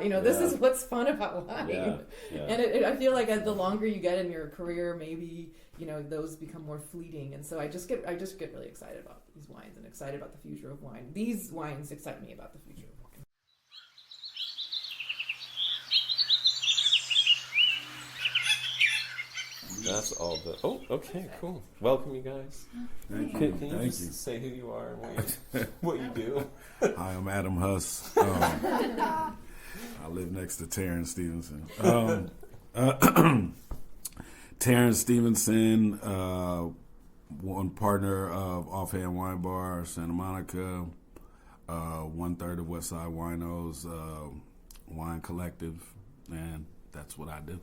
wine. This is what's fun about wine. And I feel like the longer you get in your career, maybe those become more fleeting. And so I just get really excited about these wines and excited about the future of wine. These wines excite me about the future of wine. That's all the... Oh, okay, cool. Welcome, you guys. Thank you. Can you just say who you are and what you do? Hi, I'm Adam Huss. I live next to Teron Stevenson. Teron Stevenson, one partner of Offhand Wine Bar, Santa Monica, 1/3 of Westside Winos, wine collective, and that's what I do.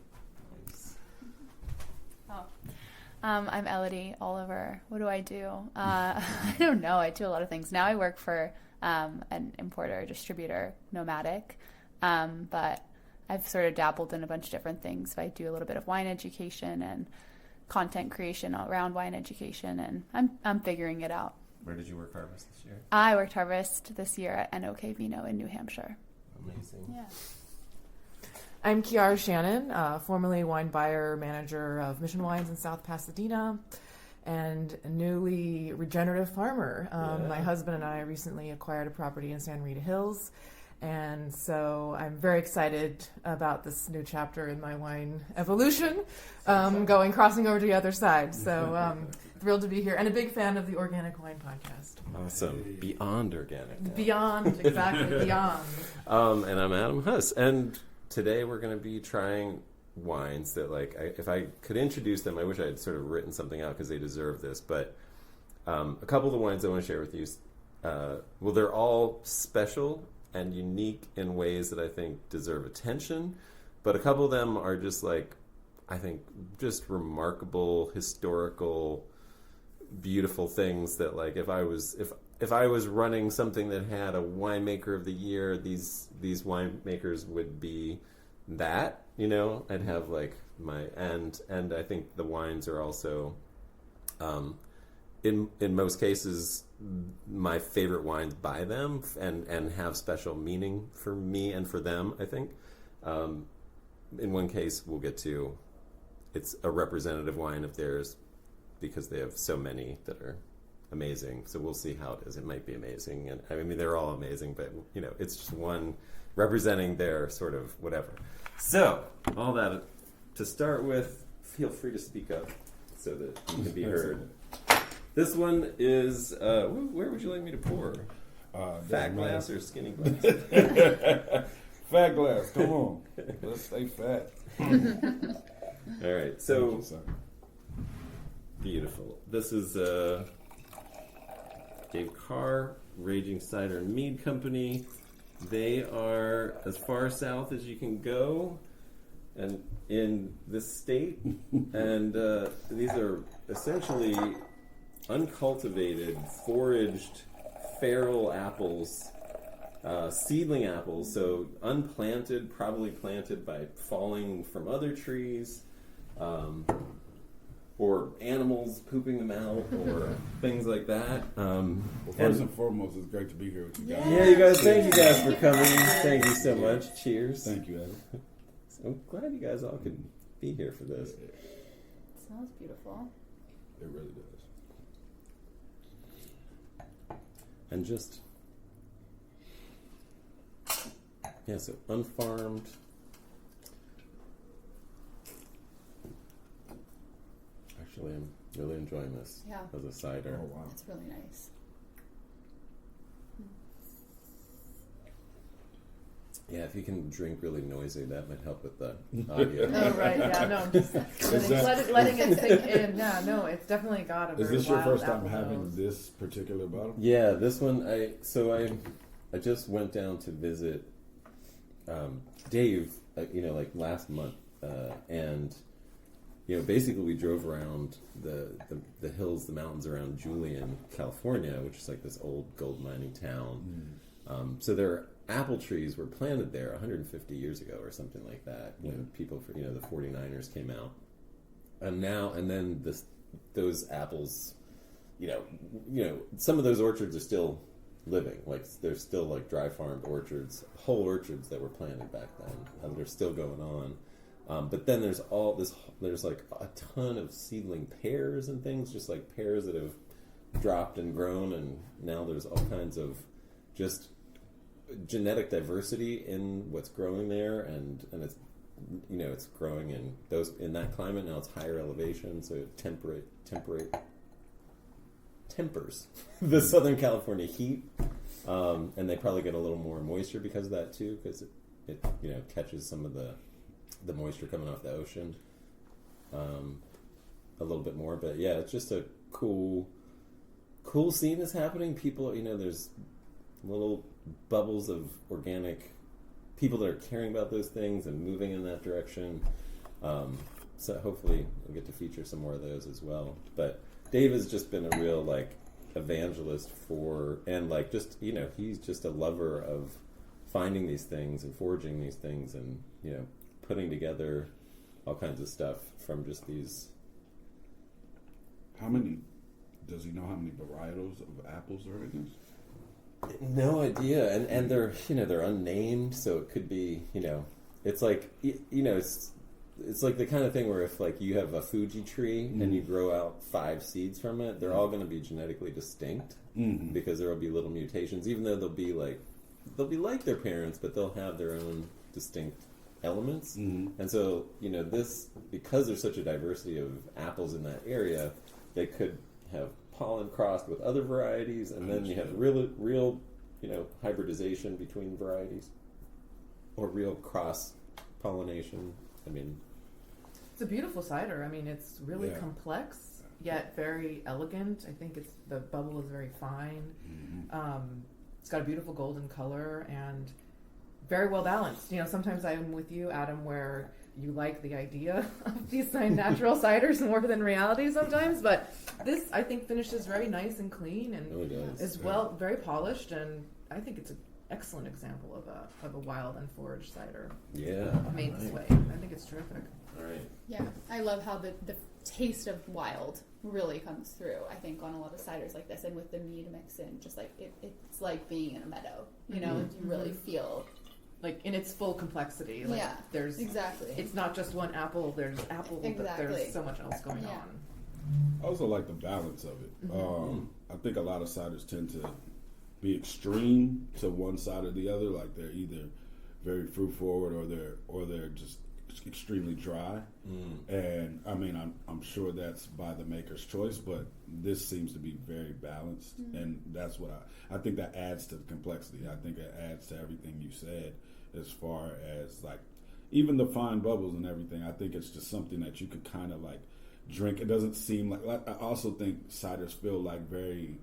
I'm Elodie Oliver. What do I do? I don't know. I do a lot of things. Now I work for an importer, distributor, Nomadic, but I've sort of dabbled in a bunch of different things. I do a little bit of wine education and content creation around wine education, and I'm figuring it out. Where did you work Harvest this year? I worked Harvest this year at NOK Vino in New Hampshire. Amazing. Yeah. I'm Chiara Shannon, formerly wine buyer manager of Mission Wines in South Pasadena, and a newly regenerative farmer. My husband and I recently acquired a property in Rita Hills, and so I'm very excited about this new chapter in my wine evolution, crossing over to the other side. So thrilled to be here, and a big fan of the Organic Wine Podcast. Awesome. Beyond organic. Now. Beyond, exactly, beyond. And I'm Adam Huss, and today we're going to be trying wines that, if I could introduce them, I wish I had sort of written something out because they deserve this. But a couple of the wines I want to share with you, they're all special and unique in ways that I think deserve attention. But a couple of them are just I think just remarkable, historical, beautiful things that if I was running something that had a winemaker of the year, these winemakers would be that, I'd have my and I think the wines are also in most cases my favorite wines by them and have special meaning for me and for them, I think. In one case we'll get to, it's a representative wine of theirs because they have so many that are amazing. So we'll see how it is. It might be amazing. And I mean, they're all amazing, but it's just one representing their sort of whatever. So all that to start with, feel free to speak up so that you can be heard. This one is, where would you like me to pour? Fat glass or skinny glass? Fat glass, come on. Let's stay fat. All right, so beautiful. This is Dave Carr, Raging Cider and Mead Company. They are as far south as you can go, and in this state. And these are essentially uncultivated, foraged, feral apples, seedling apples. So unplanted, probably planted by falling from other trees. Or animals pooping them out, or things like that. First and foremost, it's great to be here with you guys. Yeah, you guys. Thank you guys for coming. Thank you so much. Cheers. Thank you, Adam. So I'm glad you guys all could be here for this. It smells beautiful. It really does. And just so unfarmed. Actually, I'm really enjoying this as a cider. Oh, wow. It's really nice. Yeah, if you can drink really noisy, that might help with the audio. Oh, right, yeah, no, just letting it sink in. Yeah, no, it's definitely got a very Is this your first time apple having nose. this particular bottle? Yeah, this one, I just went down to visit Dave, last month, and basically we drove around the hills, the mountains around Julian, California, which is this old gold mining town. So their apple trees were planted there 150 years ago or something like that when people the 49ers came out. And then those apples, some of those orchards are still living. Like there's still like dry farmed orchards, whole orchards that were planted back then, and they're still going on. But then there's all this. There's like a ton of seedling pears and things, just like pears that have dropped and grown, and now there's all kinds of just genetic diversity in what's growing there, and it's it's growing in that climate. Now it's higher elevation, so it tempers the Southern California heat, and they probably get a little more moisture because of that too, because it catches some of the moisture coming off the ocean a little bit more. But yeah, it's just a cool scene that's happening. People, there's little bubbles of organic people that are caring about those things and moving in that direction. So hopefully we'll get to feature some more of those as well. But Dave has just been a real evangelist he's just a lover of finding these things and foraging these things and putting together all kinds of stuff from just these. Does he know how many varietals of apples are in this? No idea, and they're they're unnamed, so it could be it's like it's like the kind of thing where if you have a Fuji tree and you grow out 5 seeds from it, they're all going to be genetically distinct because there will be little mutations, even though they'll be like their parents, but they'll have their own distinct elements. And so this, because there's such a diversity of apples in that area, they could have pollen crossed with other varieties, and then you have real hybridization between varieties, or real cross pollination. I mean, it's a beautiful cider. I mean, it's really complex yet very elegant. I think the bubble is very fine. It's got a beautiful golden color and very well balanced. Sometimes I'm with you, Adam, where you like the idea of these natural ciders more than reality sometimes, but this I think finishes very nice and clean and really does. is very polished, and I think it's an excellent example of a wild and foraged cider. Yeah, made this way. I think it's terrific. All right. Yeah, I love how the taste of wild really comes through, I think, on a lot of ciders like this, and with the mead mix in, just like it's like being in a meadow, you really feel in its full complexity. There's exactly. It's not just one apple. There's apple, but there's so much else going on. I also like the balance of it. I think a lot of ciders tend to be extreme to one side or the other. Like they're either very fruit forward or they're just extremely dry. And I mean, I'm sure that's by the maker's choice, but this seems to be very balanced, and that's what I think that adds to the complexity. I think it adds to everything you said as far as even the fine bubbles and everything. I think it's just something that you could kind of drink. It doesn't seem I also think ciders feel very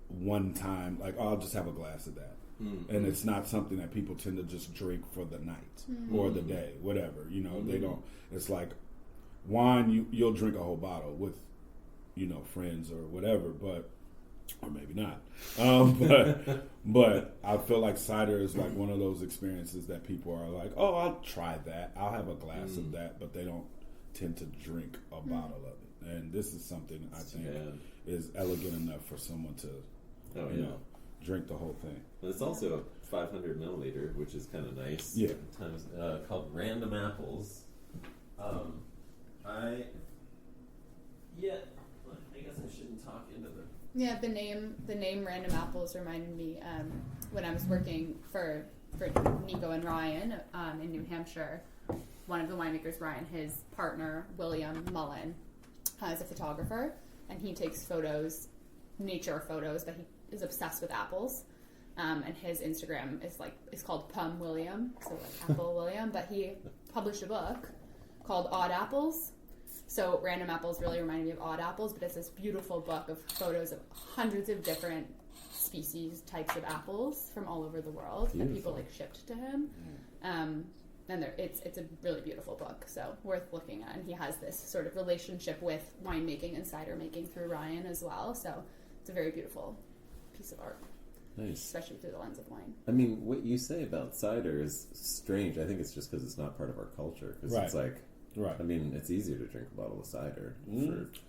one time, I'll just have a glass of that. And it's not something that people tend to just drink for the night or the day, whatever. They don't. It's like wine. You'll drink a whole bottle with, friends or whatever, or maybe not. But I feel like cider is one of those experiences that people are like, oh, I'll try that. I'll have a glass of that, but they don't tend to drink a bottle of it. And this is something I think is elegant enough for someone to, drink the whole thing. It's also a 500 milliliter, which is kind of nice. Yeah. Times called Random Apples. I guess I shouldn't talk into the. Yeah, the name Random Apples reminded me when I was working for Nico and Ryan in New Hampshire. One of the winemakers, Ryan, his partner William Mullen, is a photographer, and he takes nature photos, but he is obsessed with apples. And his Instagram is called Pum William, so Apple William. But he published a book called Odd Apples. So Random Apples really reminded me of Odd Apples, but it's this beautiful book of photos of hundreds of different species, types of apples from all over the world that people shipped to him. And it's a really beautiful book, so worth looking at. And he has this sort of relationship with winemaking and cider making through Ryan as well. So it's a very beautiful piece of art. Nice. Especially through the lens of wine. I mean, what you say about cider is strange. I think it's just because it's not part of our culture. Because it's Right. I mean, it's easier to drink a bottle of cider. It's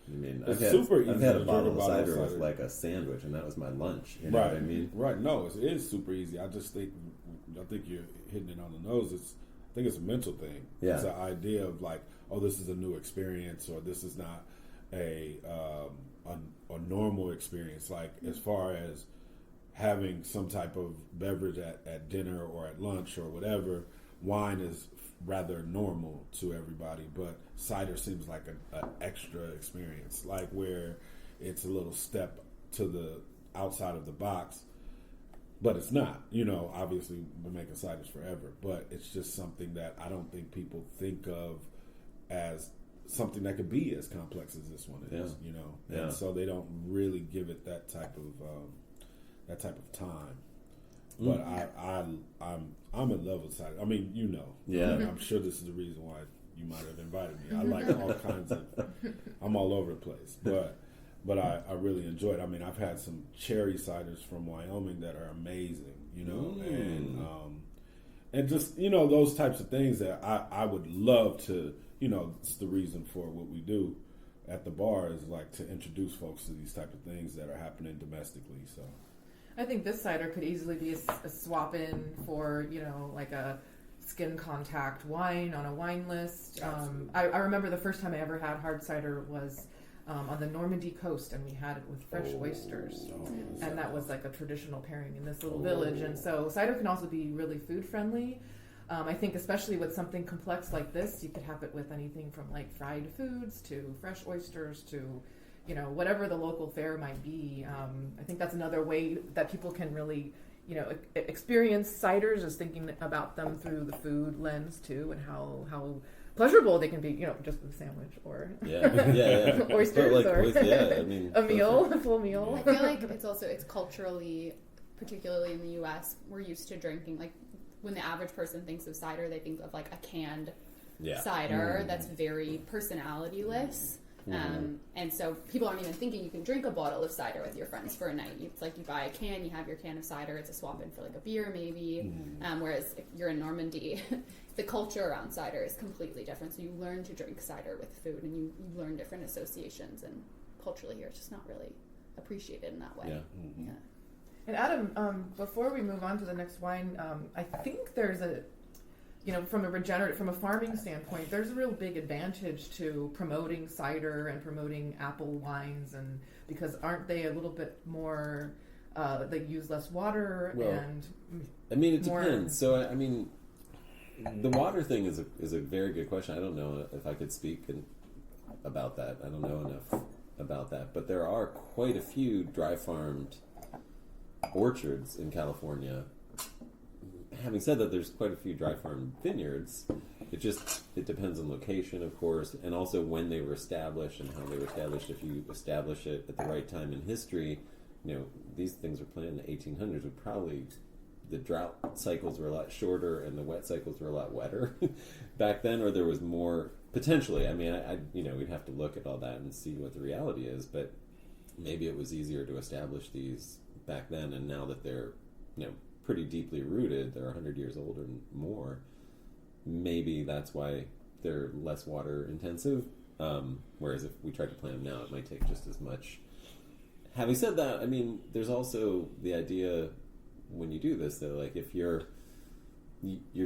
super easy I've had to a drink bottle a of bottle of cider with cider. like a sandwich, and that was my lunch. You know Right. what I mean? Right. No, it is super easy. I think you're hitting it on the nose. I think it's a mental thing. Yeah. It's an idea of like, oh, this is a new experience, or this is not a normal experience. Like as far as having some type of beverage at dinner or at lunch or whatever, wine is rather normal to everybody, but cider seems like an extra experience, like where it's a little step to the outside of the box, but it's not. Obviously we've been making ciders forever, but it's just something that I don't think people think of as something that could be as complex as this one is. And so they don't really give it that type of time. But I'm in love with cider. I mean, I'm sure this is the reason why you might have invited me. I like all kinds of. I'm all over the place, but I really enjoy it. I mean, I've had some cherry ciders from Wyoming that are amazing, and just those types of things that I would love to. It's the reason for what we do at the bar is like to introduce folks to these type of things that are happening domestically. So. I think this cider could easily be a swap in for, like a skin contact wine on a wine list. I remember the first time I ever had hard cider was on the Normandy coast, and we had it with fresh oysters. And that was like a traditional pairing in this little village. And so cider can also be really food friendly. I think especially with something complex like this, you could have it with anything from like fried foods to fresh oysters to whatever the local fare might be. I think that's another way that people can really, experience ciders, is thinking about them through the food lens too, and how pleasurable they can be, just with a sandwich or oysters or a meal, a full meal. I feel like it's culturally, particularly in the U.S., we're used to drinking, like when the average person thinks of cider, they think of like a canned cider that's very personality-less. And so people aren't even thinking you can drink a bottle of cider with your friends for a night. It's like you buy a can, you have your can of cider, it's a swap in for like a beer maybe. Whereas if you're in Normandy, the culture around cider is completely different. So you learn to drink cider with food, and you learn different associations, and culturally here it's just not really appreciated in that way. Yeah. And Adam, before we move on to the next wine, I think there's from a farming standpoint, there's a real big advantage to promoting cider and promoting apple wines, and because aren't they a little bit more, they use less water it depends. So I mean, the water thing is a very good question. I don't know if I could speak about that. I don't know enough about that, but there are quite a few dry farmed orchards in California. Having said that, there's quite a few dry farm vineyards. It depends on location, of course, and also when they were established and how they were established. If you establish it at the right time in history, these things were planted in the 1800s. The drought cycles were a lot shorter and the wet cycles were a lot wetter back then, or there was more potentially. I mean, we'd have to look at all that and see what the reality is, but maybe it was easier to establish these back then, and now that they're pretty deeply rooted, they're 100 years old or more, maybe that's why they're less water intensive, whereas if we tried to plant them now, it might take just as much. Having said that, I mean, there's also the idea when you do this that like if you're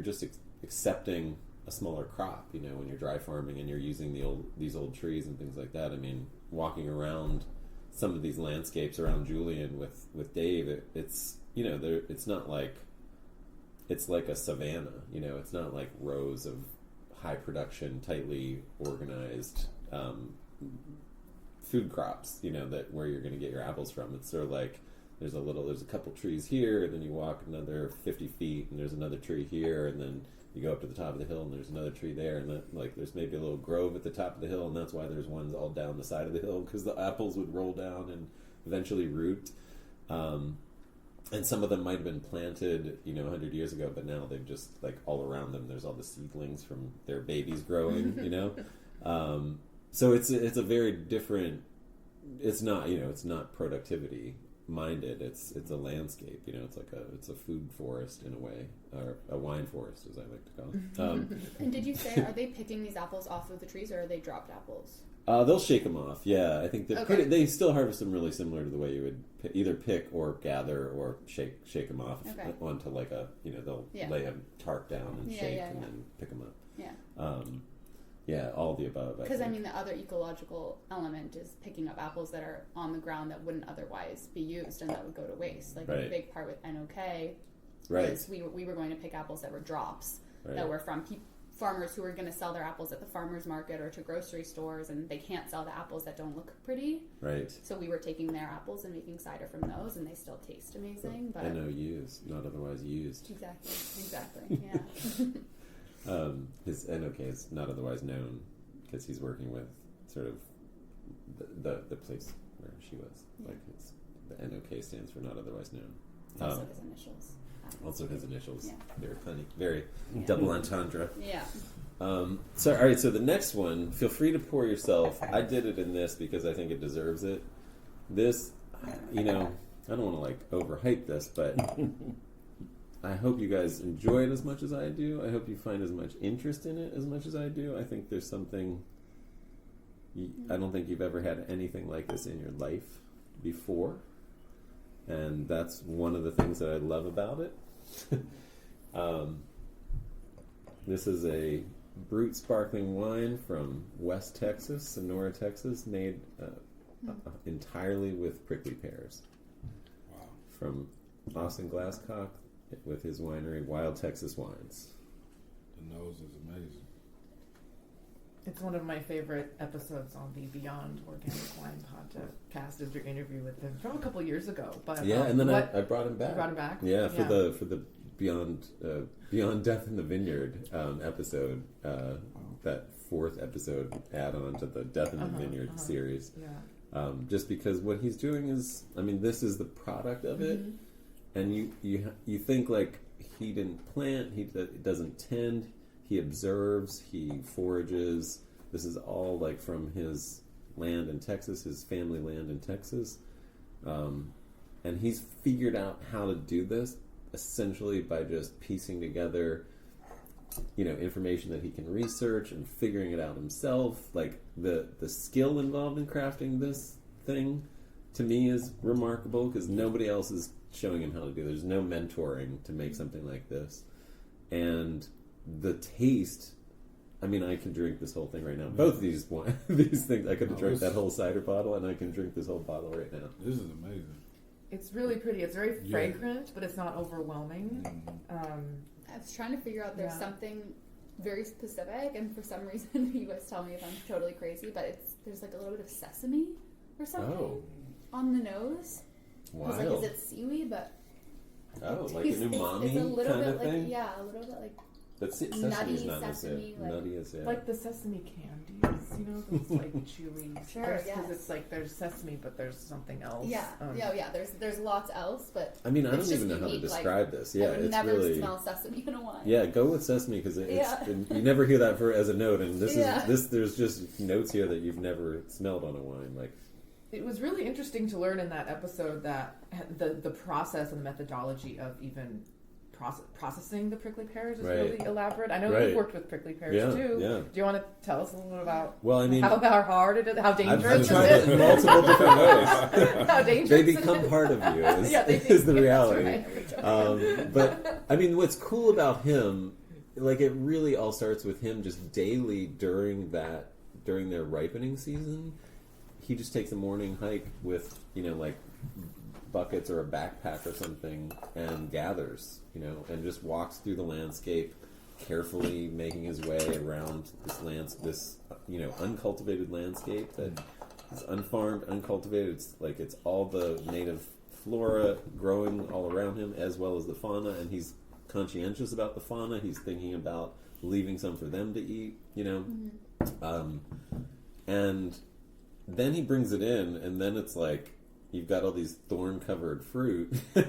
just accepting a smaller crop, when you're dry farming and you're using these old trees and things like that. I mean, walking around some of these landscapes around Julian with Dave, it's it's not like, it's like a savanna, it's not like rows of high production, tightly organized food crops, that where you're going to get your apples from. It's sort of like there's a couple trees here, and then you walk another 50 feet, and there's another tree here, and then you go up to the top of the hill, and there's another tree there, and there's maybe a little grove at the top of the hill, and that's why there's ones all down the side of the hill, because the apples would roll down and eventually root. And some of them might have been planted, 100 years ago, but now they've just, like, all around them, there's all the seedlings from their babies growing, So it's a very different, it's not productivity minded. It's a landscape. It's a food forest in a way, or a wine forest, as I like to call it. And did you say, are they picking these apples off of the trees, or are they dropped apples? They'll shake them off. Yeah, I think they're Okay. they still harvest them really similar to the way you would either pick or gather or shake them off Okay. onto like a they'll lay a tarp down and shake and then pick them up. Yeah. All the above. Because I mean, the other ecological element is picking up apples that are on the ground that wouldn't otherwise be used and that would go to waste. Like a big part with NOK is we were going to pick apples that were drops that were from farmers who were going to sell their apples at the farmers market or to grocery stores, and they can't sell the apples that don't look pretty. Right. So we were taking their apples and making cider from those, and they still taste amazing. But NOUs, not otherwise used. Exactly. Yeah. His NOK is not otherwise known because he's working with sort of the place where she was. Yeah. Like the NOK stands for not otherwise known. Also his initials. Also his initials. Yeah. Very funny. Very double entendre. Yeah. All right, so the next one, feel free to pour yourself. I did it in this because I think it deserves it. This, I don't want to overhype this, but I hope you guys enjoy it as much as I do. I hope you find as much interest in it as much as I do. I think there's something, I don't think you've ever had anything like this in your life before. And that's one of the things that I love about it. This is a Brut sparkling wine from West Texas, Sonora, Texas, made entirely with prickly pears. Wow. From Austin Glasscock with his winery, Wild Texas Wines. The nose is amazing. It's one of my favorite episodes on the Beyond Organic Wine podcast. Is your interview with him from a couple years ago? But and then I brought him back. You brought him back? Yeah, for the Beyond Death in the Vineyard episode. That fourth episode add-on to the Death in the Vineyard series. Yeah. Just because what he's doing is, this is the product of it, and you think like he didn't plant, he doesn't tend. He observes, he forages. This is all like from his land in Texas, his family land in Texas. And he's figured out how to do this essentially by just piecing together, information that he can research and figuring it out himself. Like the skill involved in crafting this thing to me is remarkable because nobody else is showing him how to do it. There's no mentoring to make something like this. And the taste, I can drink this whole thing right now. Both of these things, I could have drank that whole cider bottle, and I can drink this whole bottle right now. This is amazing. It's really pretty. It's very fragrant, but it's not overwhelming. I was trying to figure out there's something very specific, and for some reason, you guys tell me if I'm totally crazy, but there's like a little bit of sesame or something on the nose. Wow. I was like, is it seaweed? But like an umami it's a little kind bit of thing? a little bit like But sesame's nutty not sesame, nutty as like the sesame candies, those like chewy. Sure, because it's like there's sesame, but there's something else. Yeah. There's lots else, but I don't it's even just know how to unique, describe this. Yeah, I would it's never really smell sesame in a wine. Yeah, go with sesame because you never hear that as a note, and there's just notes here that you've never smelled on a wine. Like it was really interesting to learn in that episode that the process and the methodology of even processing the prickly pears is really elaborate. I know you've worked with prickly pears too. Yeah. Do you want to tell us a little bit about how hard it is, how dangerous I've tried it in multiple different ways. How dangerous they become part of you is the reality. Right. But what's cool about him, like it really all starts with him just daily during their ripening season. He just takes a morning hike with buckets or a backpack or something and gathers, and just walks through the landscape carefully, making his way around this uncultivated landscape that is unfarmed, uncultivated. It's all the native flora growing all around him as well as the fauna, and he's conscientious about the fauna. He's thinking about leaving some for them to eat, and then he brings it in, and then it's like you've got all these thorn-covered fruit. And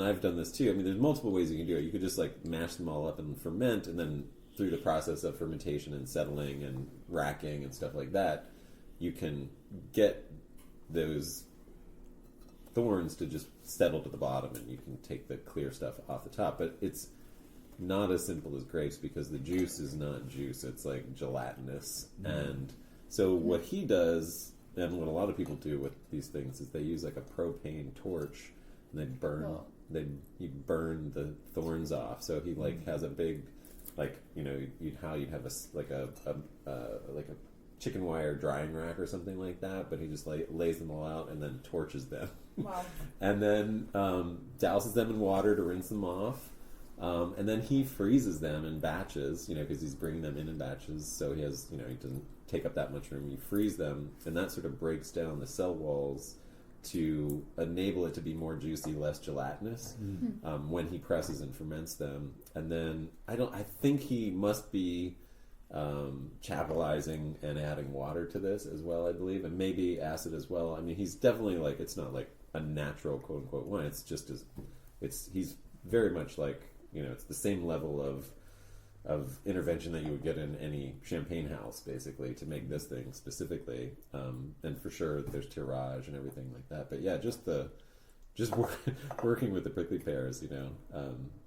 I've done this too. There's multiple ways you can do it. You could just mash them all up and ferment, and then through the process of fermentation and settling and racking and stuff like that, you can get those thorns to just settle to the bottom, and you can take the clear stuff off the top. But it's not as simple as grapes because the juice is not juice; it's like gelatinous. And so what he does, and what a lot of people do with these things, is they use like a propane torch, and they burn. Cool. You burn the thorns off. So he like has a big, like, you know, you'd have a chicken wire drying rack or something like that, but he just like lays them all out and then torches them. Wow. And then douses them in water to rinse them off. And then he freezes them in batches, you know, because he's bringing them in batches. So he has, you know, he doesn't take up that much room. You freeze them, and that sort of breaks down the cell walls to enable it to be more juicy, less gelatinous when he presses and ferments them. And then I think he must be chapelizing and adding water to this as well, I believe, and maybe acid as well. I mean, he's definitely like, it's not like a natural quote unquote wine. It's just he's very much like, you know, it's the same level of intervention that you would get in any champagne house, basically, to make this thing specifically. And for sure, there's tirage and everything like that. But yeah, working with the prickly pears, you know,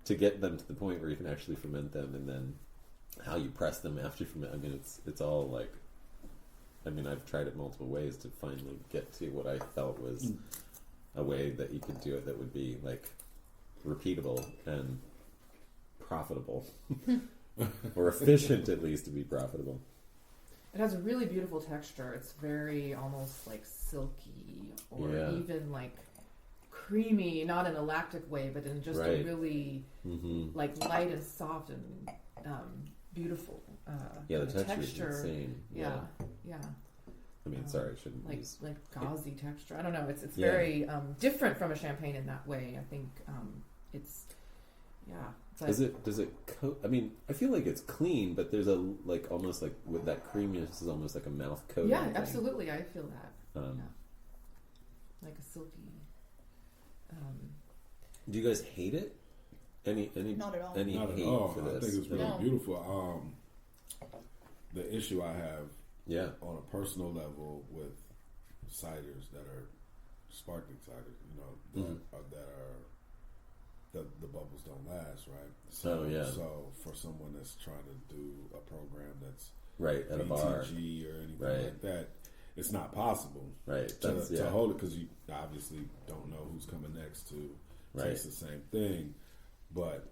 to get them to the point where you can actually ferment them, and then how you press them after you ferment. I mean, it's all like, I mean, I've tried it multiple ways to finally get to what I felt was a way that you could do it that would be like repeatable and profitable. Or efficient, at least, to be profitable. It has a really beautiful texture. It's very almost like silky, or even like creamy, not in a lactic way, but in just a really like light and soft and beautiful. The texture is insane. Yeah. I mean, sorry, I shouldn't use like gauzy texture. I don't know. It's very different from a champagne in that way. I think it's. Does it coat? I mean, I feel like it's clean, but there's a like almost like with that creaminess is almost like a mouth coating. Yeah, thing. Absolutely. I feel that. Like a silky. Do you guys hate it? Any Not at all. Any Not hate at all. for this? I think it's really beautiful. The issue I have, on a personal level, with ciders that are sparkling ciders, you know, that are the bubbles don't last, right? So, so for someone that's trying to do a program that's at a bar or anything like that, it's not possible, to hold it, because you obviously don't know who's coming next to taste the same thing. But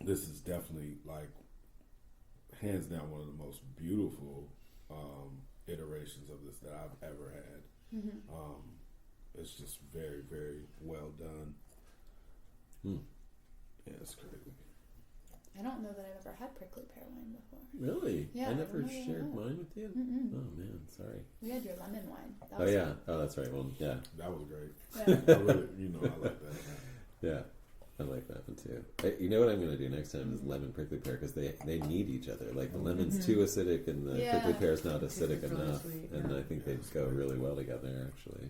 this is definitely, like, hands down one of the most beautiful iterations of this that I've ever had. It's just very, very well done. Yeah, it's crazy. I don't know that I've ever had prickly pear wine before. Really? Yeah, I never shared mine with you? Oh, man, sorry. We had your lemon wine. That Oh, was yeah. Oh, that's right. Well, yeah. That was great. Yeah. I really, I like that. Yeah. I like that one too. You know what I'm going to do next time is lemon prickly pear, because they need each other. Like the lemon's too acidic and the prickly pear is not acidic It's really enough, sweet, and I think they go really well together. Actually,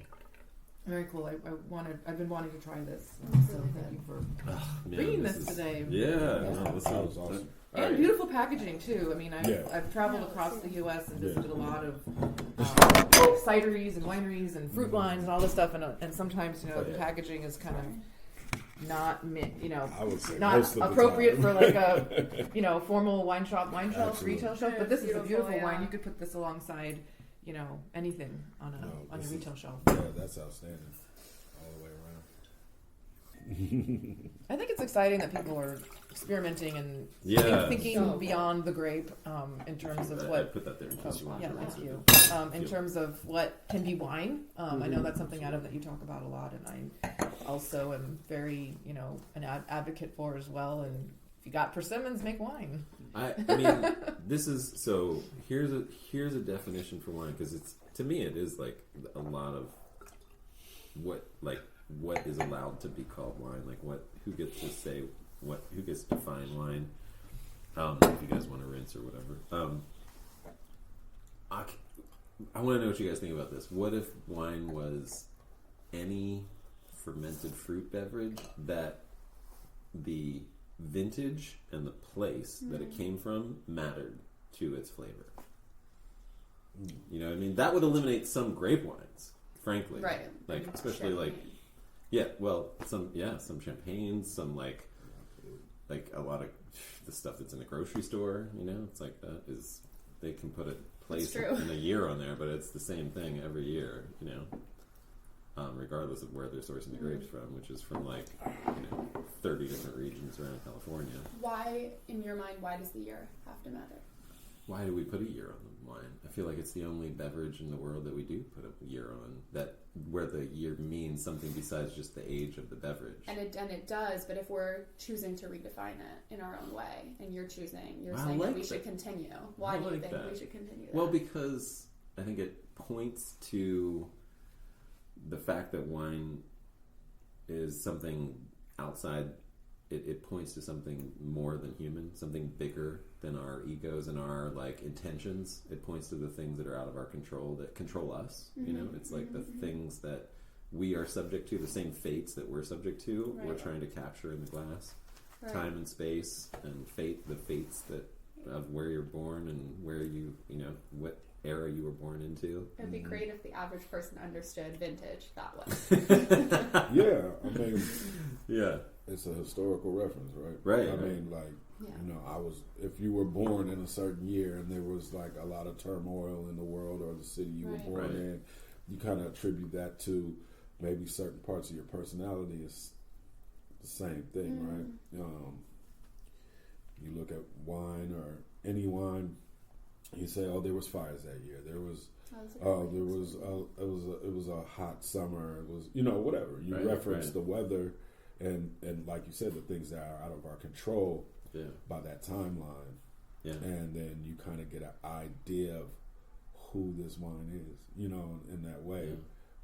Very cool. I've been wanting to try this. So thank you for man, bringing this today. Yeah, no, That was awesome. And beautiful packaging too. I mean, I've traveled across the U.S. and visited a lot of cideries and wineries and fruit wines and all this stuff, and sometimes the packaging is kind of not I would say not most of the appropriate time. for like a formal wine shelf, Absolutely. retail shelf. But this is a beautiful yeah. wine. You could put this alongside anything on a this is- retail shelf. Yeah, that's outstanding. All the way around. I think it's exciting that people are experimenting and Yeah. thinking So beyond the grape in terms of I what. put that there in case you want Yeah, to thank rinse you. it. In terms of what can be wine, I know that's something, Adam, that you talk about a lot, and I also am very, an advocate for as well. And if you got persimmons, make wine. I mean, this is so. Here's a definition for wine, because it's, to me, it is like a lot of what is allowed to be called wine. Like who gets to say who gets to define wine. If you guys want to rinse or whatever. I want to know what you guys think about this. What if wine was any fermented fruit beverage that the vintage and the place that it came from mattered to its flavor? You know what I mean? That would eliminate some grape wines, frankly. Right. Like, especially like, some champagnes, some like a lot of the stuff that's in the grocery store, it's like they can put a place in a year on there, but it's the same thing every year, regardless of where they're sourcing the grapes from, which is from 30 different regions around California. Why, in your mind, why does the year have to matter? Why do we put a year on the wine? I feel like it's the only beverage in the world that we do put a year on, where the year means something besides just the age of the beverage. And it does, but if we're choosing to redefine it in our own way, and you're saying that we should continue, why do you think we should continue that? Well, because I think it points to the fact that wine is something outside. It points to something more than human, something bigger than our egos and our intentions. It points to the things that are out of our control, that control us. It's like the things that we are subject to, the same fates that we're subject to. Right. We're trying to capture in the glass, time and space, and the fates of where you're born and where what era you were born into. It'd be great if the average person understood vintage that way. Yeah, I mean, yeah. It's a historical reference, right? Right. I mean, if you were born in a certain year and there was a lot of turmoil in the world or the city you were born in, you kind of attribute that to maybe certain parts of your personality. Is the same thing, right? You look at wine or any wine, you say, "Oh, there was fires that year. There was." It was a hot summer. It was whatever you reference the weather. And like you said, the things that are out of our control by that timeline. Yeah. And then you kind of get an idea of who this wine is, in that way,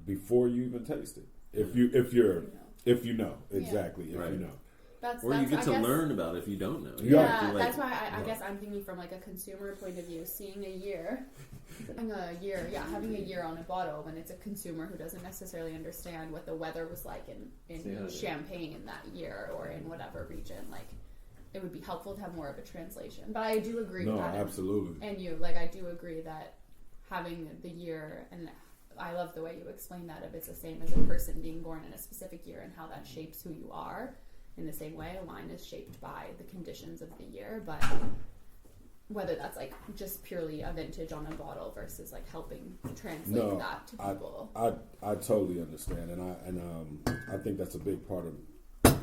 before you even taste it. If you know. Exactly. If you know. Or you get to learn about it if you don't know. Yeah, that's why I guess I'm thinking from a consumer point of view, seeing a year, having a year on a bottle when it's a consumer who doesn't necessarily understand what the weather was like in Champagne that year or in whatever region. It would be helpful to have more of a translation. But I do agree with that. No, absolutely. And I do agree that having the year, and I love the way you explain that, if it's the same as a person being born in a specific year and how that shapes who you are. In the same way, a wine is shaped by the conditions of the year, but whether that's just purely a vintage on a bottle versus helping translate that to people. I totally understand, and I think that's a big part of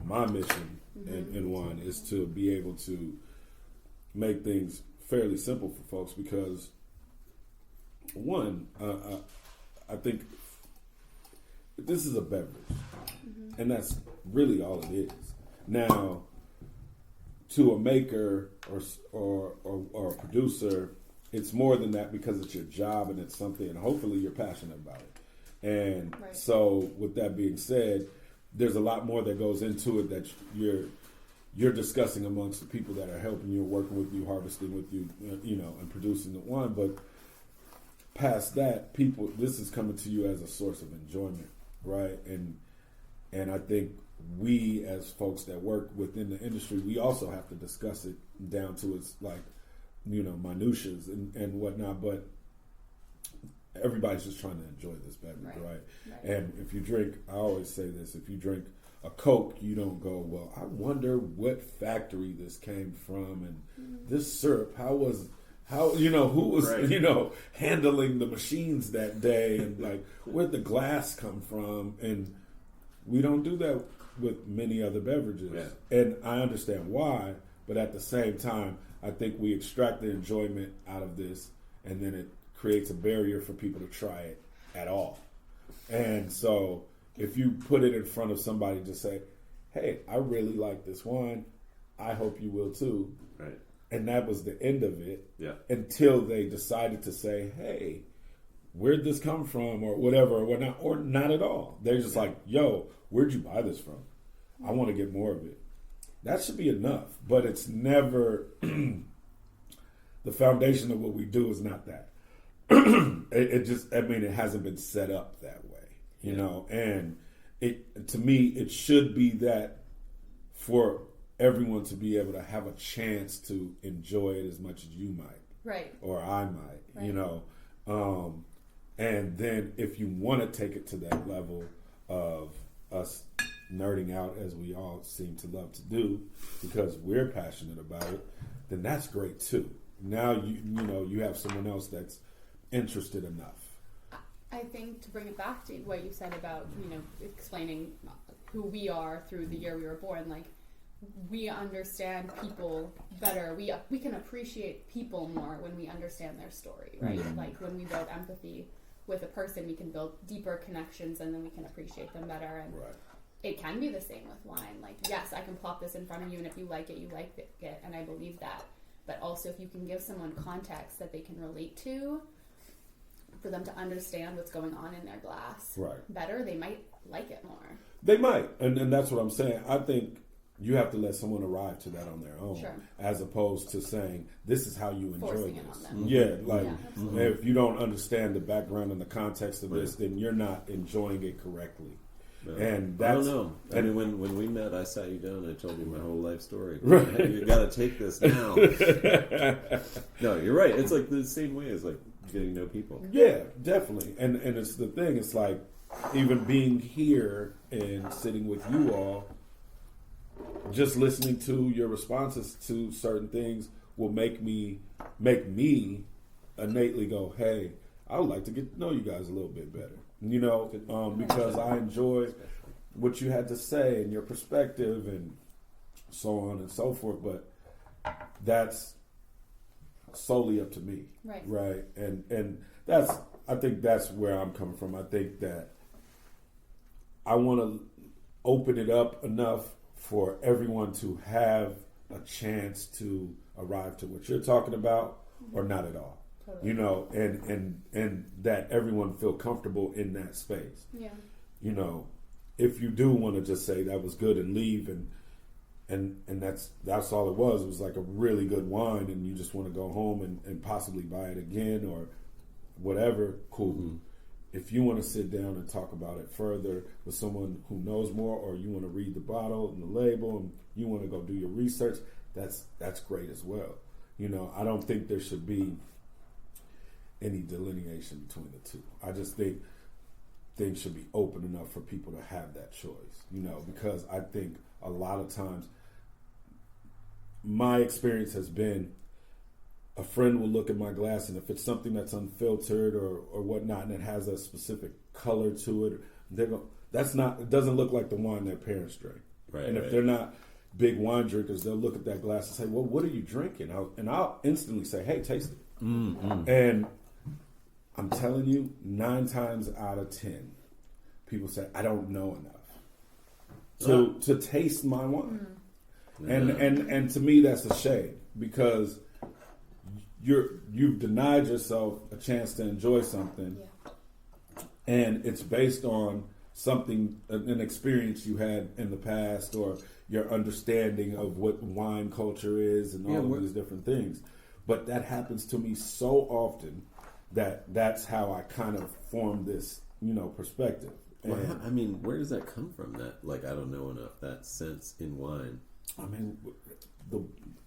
my mission in wine is to be able to make things fairly simple for folks because one, I think this is a beverage, and that's really all it is. Now, to a maker or a producer, it's more than that because it's your job and it's something, and hopefully you're passionate about it. And so, with that being said, there's a lot more that goes into it that you're discussing amongst the people that are helping you, working with you, harvesting with you, and producing the wine. But past that, this is coming to you as a source of enjoyment, right? And I think we, as folks that work within the industry, we also have to discuss it down to its minutiae and whatnot. But everybody's just trying to enjoy this beverage, right? And if you drink, I always say this: if you drink a Coke, you don't go, "Well, I wonder what factory this came from, and this syrup, who was handling the machines that day, and where'd the glass come from?" And we don't do that with many other beverages. And I understand why, but at the same time, I think we extract the enjoyment out of this, and then it creates a barrier for people to try it at all. And so if you put it in front of somebody to say, "Hey, I really like this wine, I hope you will too." Right. And that was the end of it. Yeah. Until they decided to say, "Hey, where'd this come from?" or whatever, or not at all. They're just like, "Yo, where'd you buy this from? I want to get more of it." That should be enough, but it's never the foundation of what we do is not that. It hasn't been set up that way, and to me, it should be that for everyone to be able to have a chance to enjoy it as much as you might. Right. Or I might, And then if you want to take it to that level of us nerding out, as we all seem to love to do, because we're passionate about it, then that's great too. Now you have someone else that's interested enough. I think to bring it back to what you said about, explaining who we are through the year we were born, like, we understand people better. We can appreciate people more when we understand their story, right? Mm-hmm. Like, when we build empathy with a person, we can build deeper connections, and then we can appreciate them better. And Right. it can be the same with wine. Like, yes, I can plop this in front of you, and if you like it, you like it, and I believe that. But also, if you can give someone context that they can relate to, for them to understand what's going on in their glass better, they might like it more. They might, and that's what I'm saying. I think you have to let someone arrive to that on their own, as opposed to saying, this is how you enjoy Forcing this. it on them. Yeah, like, absolutely. if you don't understand the background and the context of this, then you're not enjoying it correctly. No. And I that's, don't know. I mean, when we met, I sat you down and I told you my whole life story. Right. You got to take this now. No, you're right. It's like the same way as like getting to know people. Yeah, definitely. And it's the thing. It's like, even being here and sitting with you all, just listening to your responses to certain things will make me innately go, hey, I would like to get to know you guys a little bit better. Because I enjoy what you had to say and your perspective and so on and so forth. But that's solely up to me, right? And I think that's where I'm coming from. I think that I want to open it up enough for everyone to have a chance to arrive to what you're talking about, or not at all. Totally. And that everyone feel comfortable in that space. Yeah. If you do want to just say that was good and leave, and that's all it was. It was like a really good wine, and you just want to go home and possibly buy it again or whatever. Cool. Mm-hmm. If you want to sit down and talk about it further with someone who knows more, or you want to read the bottle and the label, and you want to go do your research, that's great as well. I don't think there should be any delineation between the two. I just think things should be open enough for people to have that choice, because I think a lot of times my experience has been a friend will look at my glass, and if it's something that's unfiltered or whatnot, and it has a specific color to it, it doesn't look like the wine their parents drink. Right, and if they're not big wine drinkers, they'll look at that glass and say, well, what are you drinking? I'll instantly say, hey, taste it. Mm-hmm. And I'm telling you, 9 times out of 10, people say, I don't know enough to taste my wine. Mm. And to me, that's a shame, because you've denied yourself a chance to enjoy something, and it's based on an experience you had in the past, or your understanding of what wine culture is, and all of these different things. But that happens to me so often that's how I kind of form this, perspective. Well, where does that come from? That, like, I don't know enough, that sense in wine.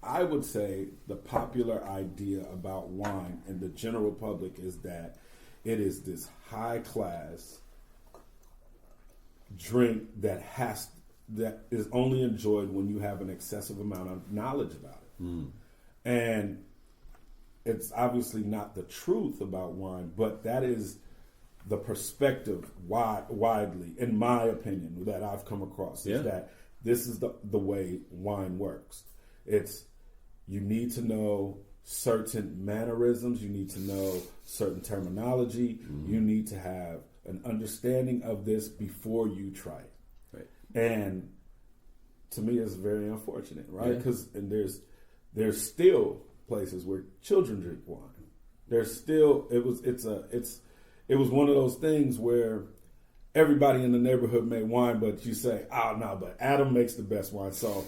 I would say the popular idea about wine in the general public is that it is this high class drink that is only enjoyed when you have an excessive amount of knowledge about it. Mm. And it's obviously not the truth about wine, but that is the perspective widely, in my opinion, that I've come across, is that this is the way wine works. It's, you need to know certain mannerisms, you need to know certain terminology, you need to have an understanding of this before you try it. Right. And to me, it's very unfortunate, right? Because there's still places where children drink wine. There's still it was one of those things where everybody in the neighborhood made wine, but you say, oh no, but Adam makes the best wine. So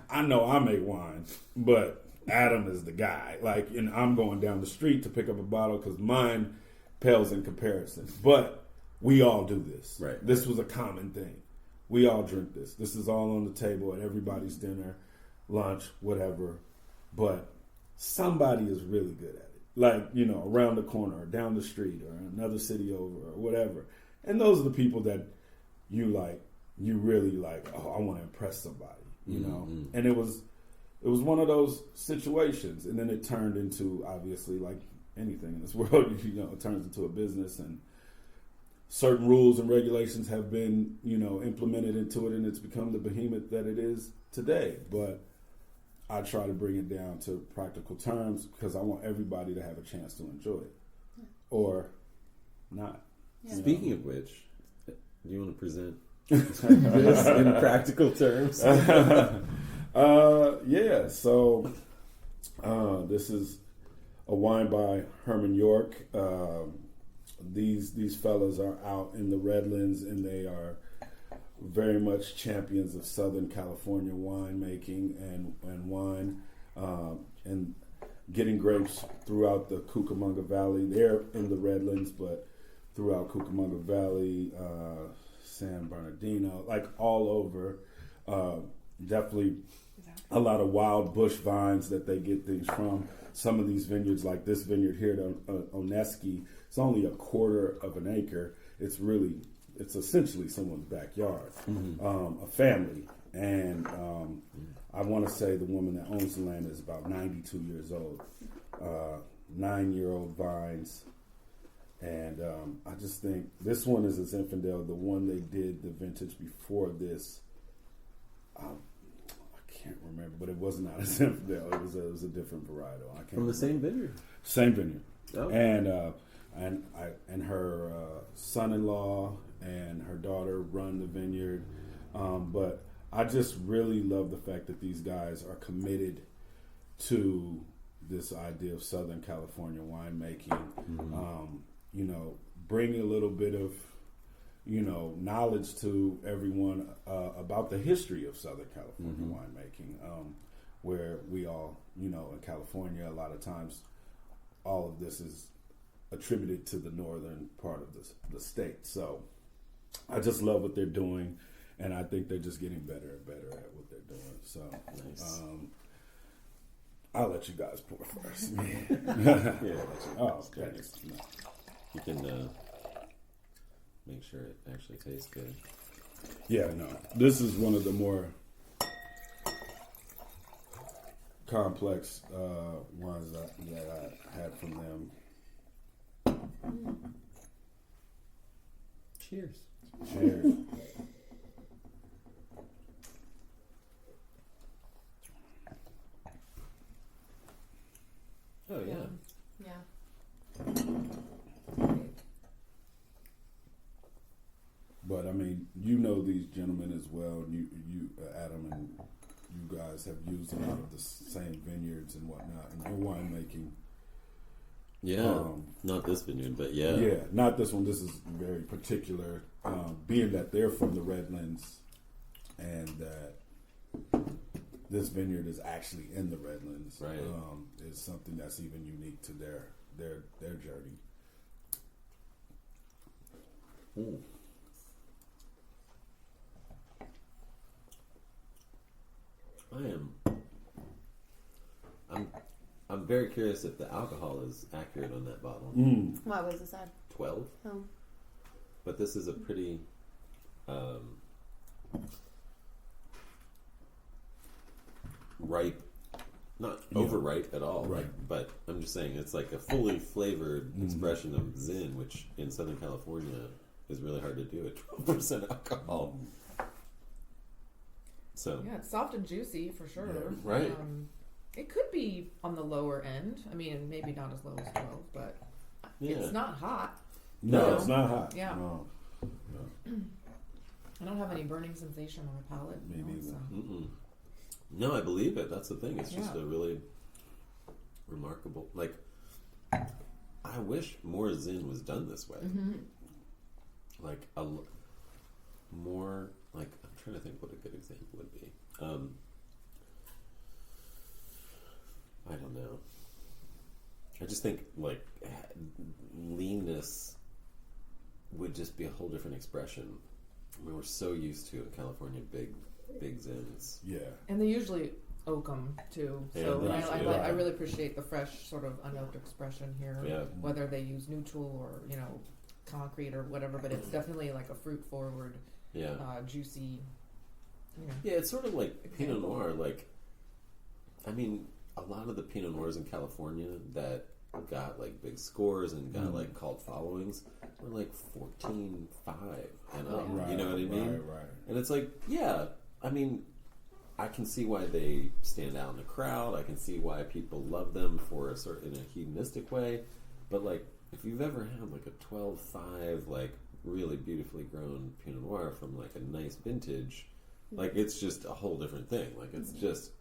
I know I make wine, but Adam is the guy. Like, and I'm going down the street to pick up a bottle because mine pales in comparison. But we all do this. Right. This was a common thing. We all drink this. This is all on the table at everybody's dinner, lunch, whatever. But somebody is really good at it. like, you know, around the corner or down the street or another city over or whatever. And those are the people that you really like, oh, I want to impress somebody, you know? And it was one of those situations. And then it turned into, obviously, like anything in this world, you know, it turns into a business, and certain rules and regulations have been, you know, implemented into it, and it's become the behemoth that it is today. But I try to bring it down to practical terms because I want everybody to have a chance to enjoy it, or not. Yeah. Speaking of which, do you want to present this in practical terms? Yeah. So this is a wine by Herman York. These fellas are out in the Redlands, and they are very much champions of Southern California winemaking and wine, and getting grapes throughout the Cucamonga Valley. They're in the Redlands, but throughout Cucamonga Valley, San Bernardino, like all over. Definitely a lot of wild bush vines that they get things from. Some of these vineyards, like this vineyard here at Oneski, it's only a quarter of an acre. It's essentially someone's backyard, a family. And I want to say the woman that owns the land is about 92 years old, 9-year-old vines. And I just think this one is a Zinfandel. The one they did, the vintage before this, I can't remember, but it was not a Zinfandel. It was a different varietal. I can't From the remember. same vineyard? Same vineyard. Oh. And her son-in-law and her daughter run the vineyard. But I just really love the fact that these guys are committed to this idea of Southern California winemaking. You know, bringing a little bit of, you know, knowledge to everyone about the history of Southern California winemaking, where we all, you know, in California, a lot of times all of this is attributed to the northern part of the state. So I just love what they're doing, and I think they're just getting better and better at what they're doing. So Nice. I'll let you guys pour first. Yeah. Oh, thanks. You can make sure it actually tastes good. Yeah, no. This is one of the more complex wines that I had from them. Cheers. Cheers. Oh, yeah. Yeah. But I mean, you know these gentlemen as well. You Adam, and you guys have used a lot of the same vineyards and whatnot in your winemaking. Yeah. Not this vineyard, but yeah. Yeah, not this one. This is very particular, being that they're from the Redlands, and that this vineyard is actually in the Redlands. Right. Is something that's even unique to their journey. Ooh. I'm very curious if the alcohol is accurate on that bottle. What was this at? 12. Oh. But this is a pretty ripe, not overripe at all. Right. But I'm just saying it's like a fully flavored expression of Zin, which in Southern California is really hard to do at 12% alcohol. So Yeah, it's soft and juicy for sure. Yeah, right. It could be on the lower end. I mean, maybe not as low as 12, but yeah. it's not hot. No, No. it's not hot. Yeah. No. I don't have any burning sensation on my palate. Me you know, neither. so. Mm-mm. No, I believe it. That's the thing. It's just Yeah. a really remarkable. Like, I wish more Zin was done this way. Like more. Like, I'm trying to think what a good example would be. I don't know. I just think like leanness would just be a whole different expression. I mean, we're so used to in California big Zins. Yeah. And they usually oakum too. Yeah, So that's I, good. I really appreciate the fresh sort of unoaked expression here. Yeah. Whether they use neutral or concrete or whatever, but it's definitely like a fruit forward, Yeah. juicy. Yeah, it's sort of like Pinot Noir. Like, I mean, a lot of the Pinot Noirs in California that got like big scores and got like cult followings were like 14.5 and up. Right, You know what I mean? Right. And it's like, yeah, I mean, I can see why they stand out in the crowd. I can see why people love them for a sort in a hedonistic way. But like, if you've ever had like a 12.5, like really beautifully grown Pinot Noir from like a nice vintage, like it's just a whole different thing. Like it's just,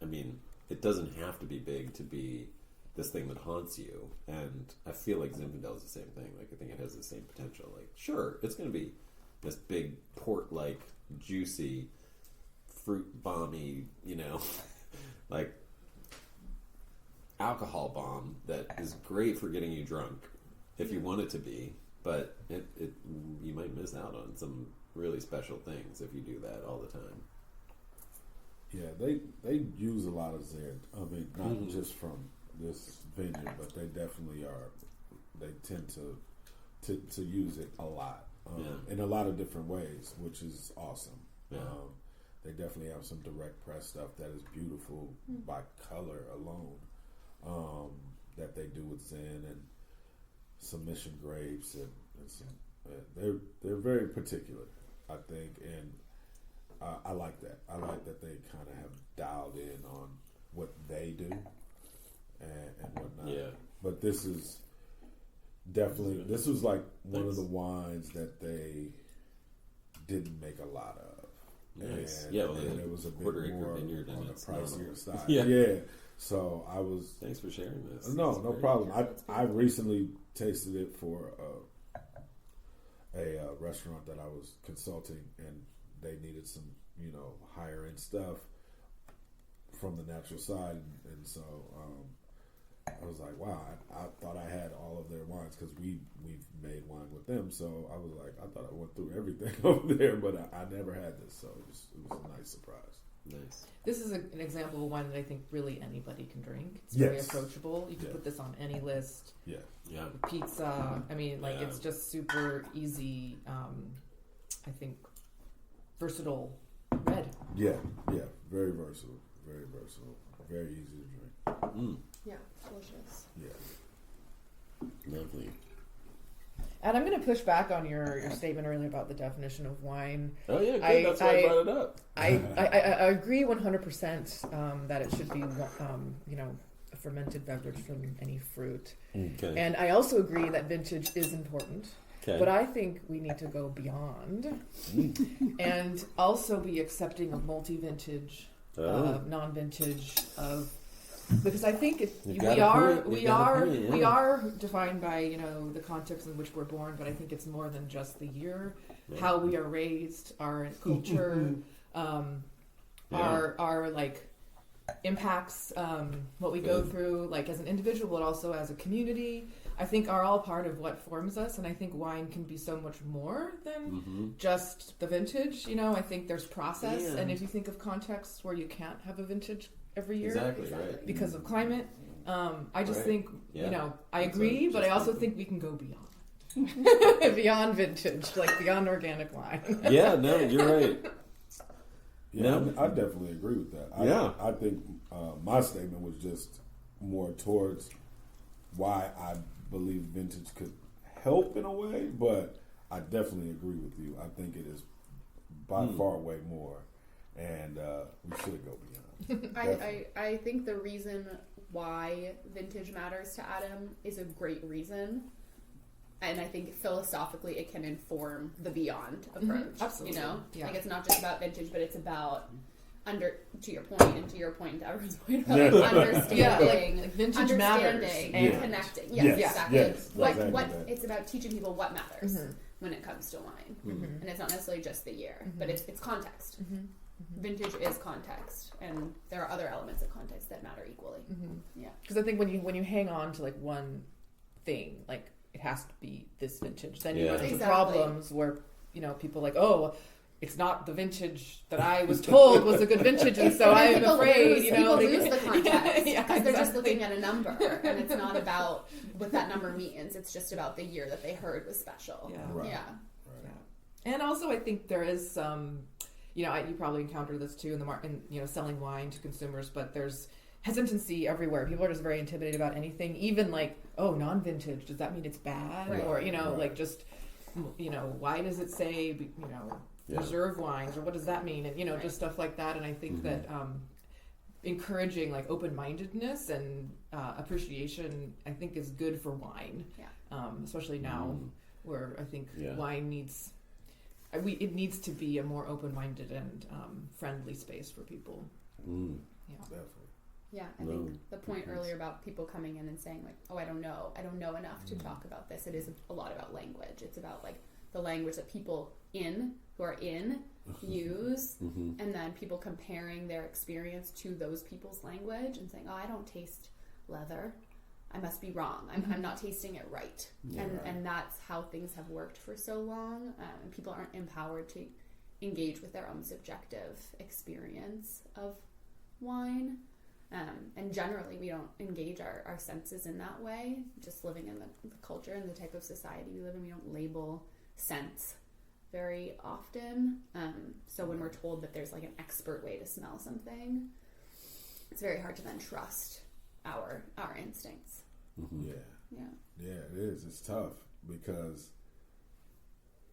I mean, it doesn't have to be big to be this thing that haunts you. And I feel like Zinfandel is the same thing. Like I think it has the same potential. Like sure, it's going to be this big port-like, juicy, fruit bomby, like alcohol bomb that is great for getting you drunk if you want it to be. But it you might miss out on some really special things if you do that all the time. Yeah, they use a lot of Zed. I mean, not just from this vineyard, but they definitely are. They tend to use it a lot in a lot of different ways, which is awesome. Yeah. They definitely have some direct press stuff that is beautiful by color alone that they do with Zen and submission grapes and some, they're very particular, I think, and I like that. I like that they kind of have dialed in on what they do and whatnot. Yeah. But this is definitely, this was like one of the wines that they didn't make a lot of. Nice. And, Yeah, well, and it was a bit quarter acre more vineyard and on the it's pricier side. Yeah. So I was. Thanks for sharing this. No, This is no great. problem. I recently tasted it for a restaurant that I was consulting, and they needed some, higher end stuff from the natural side, and so I was like, wow, I thought I had all of their wines because we've made wine with them. So I was like, I thought I went through everything over there, but I never had this, so it was a nice surprise. Nice. This is an example of wine that I think really anybody can drink. It's very Yes. approachable. You can put this on any list. Yeah, Yeah. Pizza. I mean, like Yeah. it's just super easy. I think versatile red. yeah, very versatile, very easy to drink. Mm. Yeah, delicious. Yeah, Lovely. And I'm going to push back on your statement earlier about the definition of wine. Oh yeah, good. That's why I brought it up. I agree 100% that it should be a fermented beverage from any fruit. Okay. And I also agree that vintage is important. Okay. But I think we need to go beyond and also be accepting of multi-vintage, non-vintage, because I think we are defined by the context in which we're born, but I think it's more than just the year, how we are raised, our culture, our like impacts, what we go through, like as an individual, but also as a community. I think are all part of what forms us, and I think wine can be so much more than just the vintage. I think there's process, and if you think of contexts where you can't have a vintage every year Exactly right. because of climate, I just think I That's agree, what but I just also thinking. think we can go beyond beyond vintage, like beyond organic wine. Yeah, no, you're right. yeah, No. I definitely agree with that. I think my statement was just more towards why I believe vintage could help in a way, but I definitely agree with you. I think it is by far way more, and we should go beyond. I think the reason why vintage matters to Adam is a great reason. And I think philosophically it can inform the beyond approach. Absolutely. Yeah. Like it's not just about vintage, but it's about to your point, and to everyone's point about understanding, like vintage matters understanding and connecting. Yes, Exactly. yes, what exactly that. it's about teaching people what matters when it comes to wine, and it's not necessarily just the year, but it's context. Vintage is context, and there are other elements of context that matter equally. Yeah, Because I think when you hang on to like one thing, like it has to be this vintage, then you Yeah. run into Exactly. problems where people like, oh, it's not the vintage that I was told was a good vintage, and so I'm People afraid, lose, you know, people lose the context Yeah, because they're just exactly. looking at a number, and it's not about what that number means. It's just about the year that they heard was special. Yeah. Right. Yeah. Yeah. And also, I think there is some, you know, you probably encounter this too in the market, you know, selling wine to consumers, but there's hesitancy everywhere. People are just very intimidated about anything, even like, oh, non-vintage, does that mean it's bad? Right. Or, you know, Right. like just, you know, why does it say, you know, Yeah. reserve wines, or what does that mean? And, you know, Right. just stuff like that. And I think that encouraging like open-mindedness and appreciation, I think, is good for wine. Yeah. Especially now where I think Yeah. wine needs, it needs to be a more open-minded and friendly space for people. Yeah. Definitely. Yeah, I No. think the point earlier about people coming in and saying like, "Oh, I don't know enough to talk about this." It is a lot about language. It's about like the language that people who are in use, and then people comparing their experience to those people's language and saying, "Oh, I don't taste leather. I must be wrong. I'm not tasting it right." And that's how things have worked for so long. And people aren't empowered to engage with their own subjective experience of wine. And generally, we don't engage our senses in that way. Just living in the culture and the type of society we live in, we don't label scents very often. So when we're told that there's like an expert way to smell something, it's very hard to then trust our instincts. Yeah. Yeah. Yeah, it is. It's tough because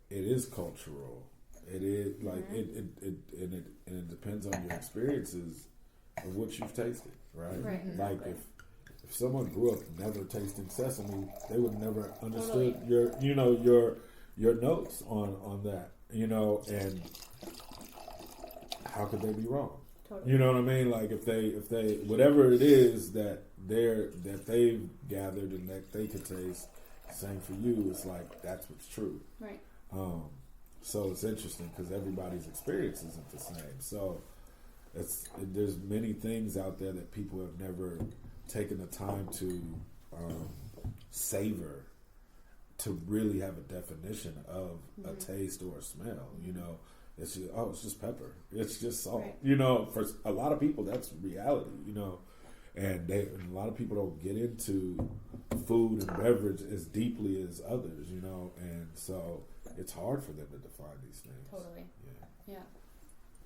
it is cultural. It is like it depends on your experiences of what you've tasted, right? Right, Like exactly. if someone grew up never tasting sesame, they would never understood Totally. your notes on that, you know, and how could they be wrong? Totally. You know what I mean? Like if they whatever it is that they've gathered and that they could taste, same for you. It's like that's what's true. Right. So it's interesting because everybody's experience isn't the same. So there's many things out there that people have never taken the time to savor, to really have a definition of a taste or a smell. You know, it's just pepper. It's just salt. Right. You know, for a lot of people, that's reality. You know, and a lot of people don't get into food and beverage as deeply as others. You know, and so it's hard for them to define these things. Totally. Yeah. Yeah.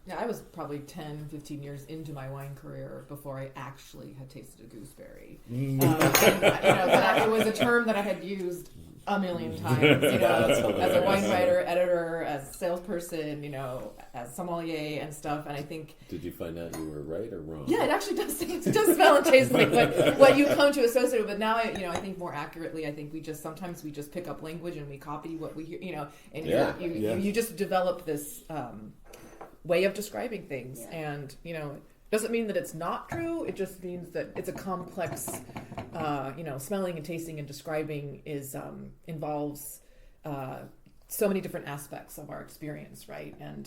Yeah, I was probably 10, 15 years into my wine career before I actually had tasted a gooseberry. And, you know, it was a term that I had used a million times, you know, as a wine writer, editor, as a salesperson, you know, as sommelier and stuff. And I think, Did you find out you were right or wrong? yeah, it actually does smell and taste like what you come to associate with. But now, I think more accurately, I think sometimes we just pick up language and we copy what we hear, you know, and you just develop this way of describing things. Yeah. And, you know, doesn't mean that it's not true. It just means that it's a complex, smelling and tasting and describing involves so many different aspects of our experience, right? And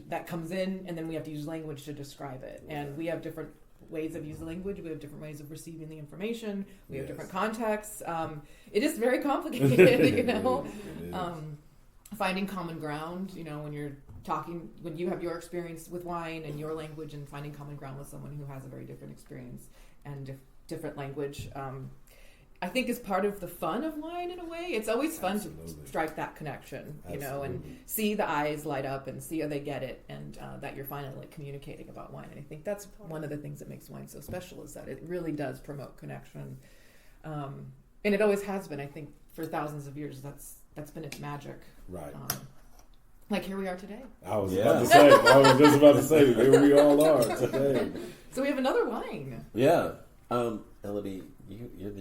that comes in, and then we have to use language to describe it. And we have different ways of using language. We have different ways of receiving the information. We have different contexts. It is very complicated, you know. Finding common ground, you know, when you have your experience with wine and your language, and finding common ground with someone who has a very different experience and different language, I think is part of the fun of wine in a way. It's always fun to strike that connection, you know, and see the eyes light up and see how they get it, and that you're finally communicating about wine. And I think that's one of the things that makes wine so special, is that it really does promote connection. And it always has been, I think, for thousands of years. That's been its magic. Right. Like here we are today. I was just about to say, here we all are today. So we have another wine. Yeah. Elodie, you're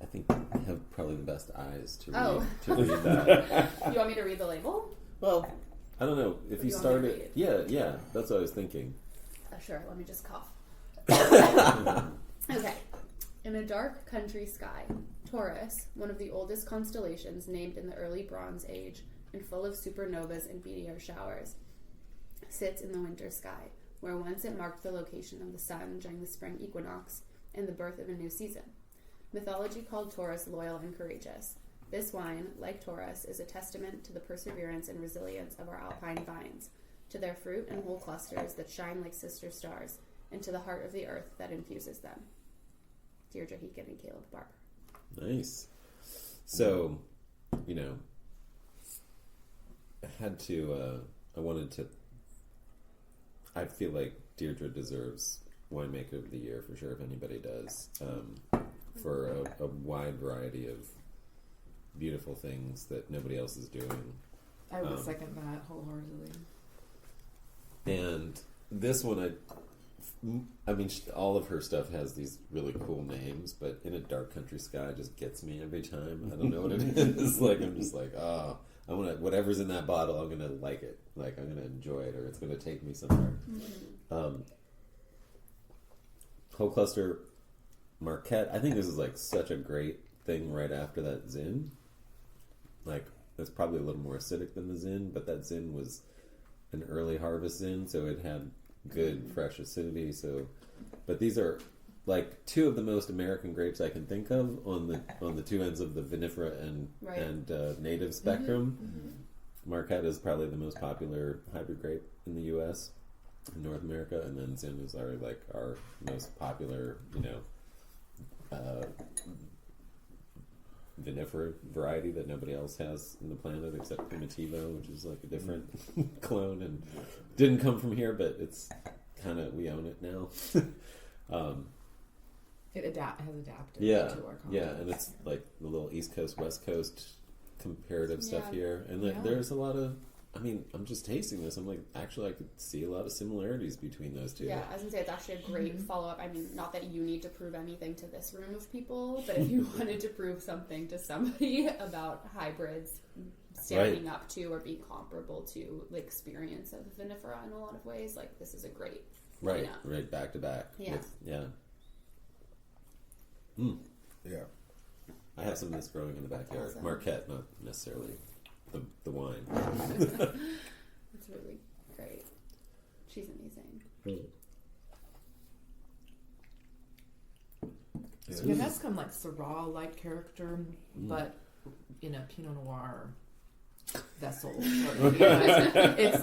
I think have probably the best eyes to read that. You want me to read the label? Well, I don't know. If you want me to started... read it? Yeah, that's what I was thinking. Sure, let me just cough. Okay. In a dark country sky, Taurus, one of the oldest constellations named in the early Bronze Age and full of supernovas and meteor showers, sits in the winter sky, where once it marked the location of the sun during the spring equinox and the birth of a new season. Mythology called Taurus loyal and courageous. This wine, like Taurus, is a testament to the perseverance and resilience of our alpine vines, to their fruit and whole clusters that shine like sister stars, and to the heart of the earth that infuses them. Deirdre Heekin and Caleb Barber. Nice. So, you know, I feel like Deirdre deserves Winemaker of the Year for sure, if anybody does, for a wide variety of beautiful things that nobody else is doing. I would second that wholeheartedly. And this one, I mean, all of her stuff has these really cool names, but In a Dark Country Sky just gets me every time. I don't know what it is. Like, I'm just like, whatever's in that bottle, I'm gonna like it. Like, I'm gonna enjoy it, or it's gonna take me somewhere. Whole cluster Marquette. I think this is like such a great thing right after that Zin. Like, it's probably a little more acidic than the Zin, but that Zin was an early harvest Zin, so it had good fresh acidity. So, but these are like two of the most American grapes I can think of on the two ends of the vinifera and native spectrum. Marquette is probably the most popular hybrid grape in the U.S. in North America, and then Zin is our most popular, vinifera variety that nobody else has in the planet except Primitivo, which is like a different clone and didn't come from here, but it's kind of, we own it now. It has adapted Yeah, to our context. yeah, and it's like the little East Coast, West Coast comparative stuff Yeah. here, and like, there's a lot of. I mean, I'm just tasting this. I'm like, actually, I could see a lot of similarities between those two. Yeah, I was gonna say it's actually a great follow-up. I mean, not that you need to prove anything to this room of people, but if you wanted to prove something to somebody about hybrids standing up to or being comparable to the experience of vinifera in a lot of ways, like, this is a great Right, lineup. right, back to back. Yeah. Yeah. Yeah. I have some of this growing in the backyard. Awesome. Marquette, not necessarily the wine. It's really great. She's amazing. Yeah, that's kind of like Syrah-like character, but in a Pinot Noir vessel. It's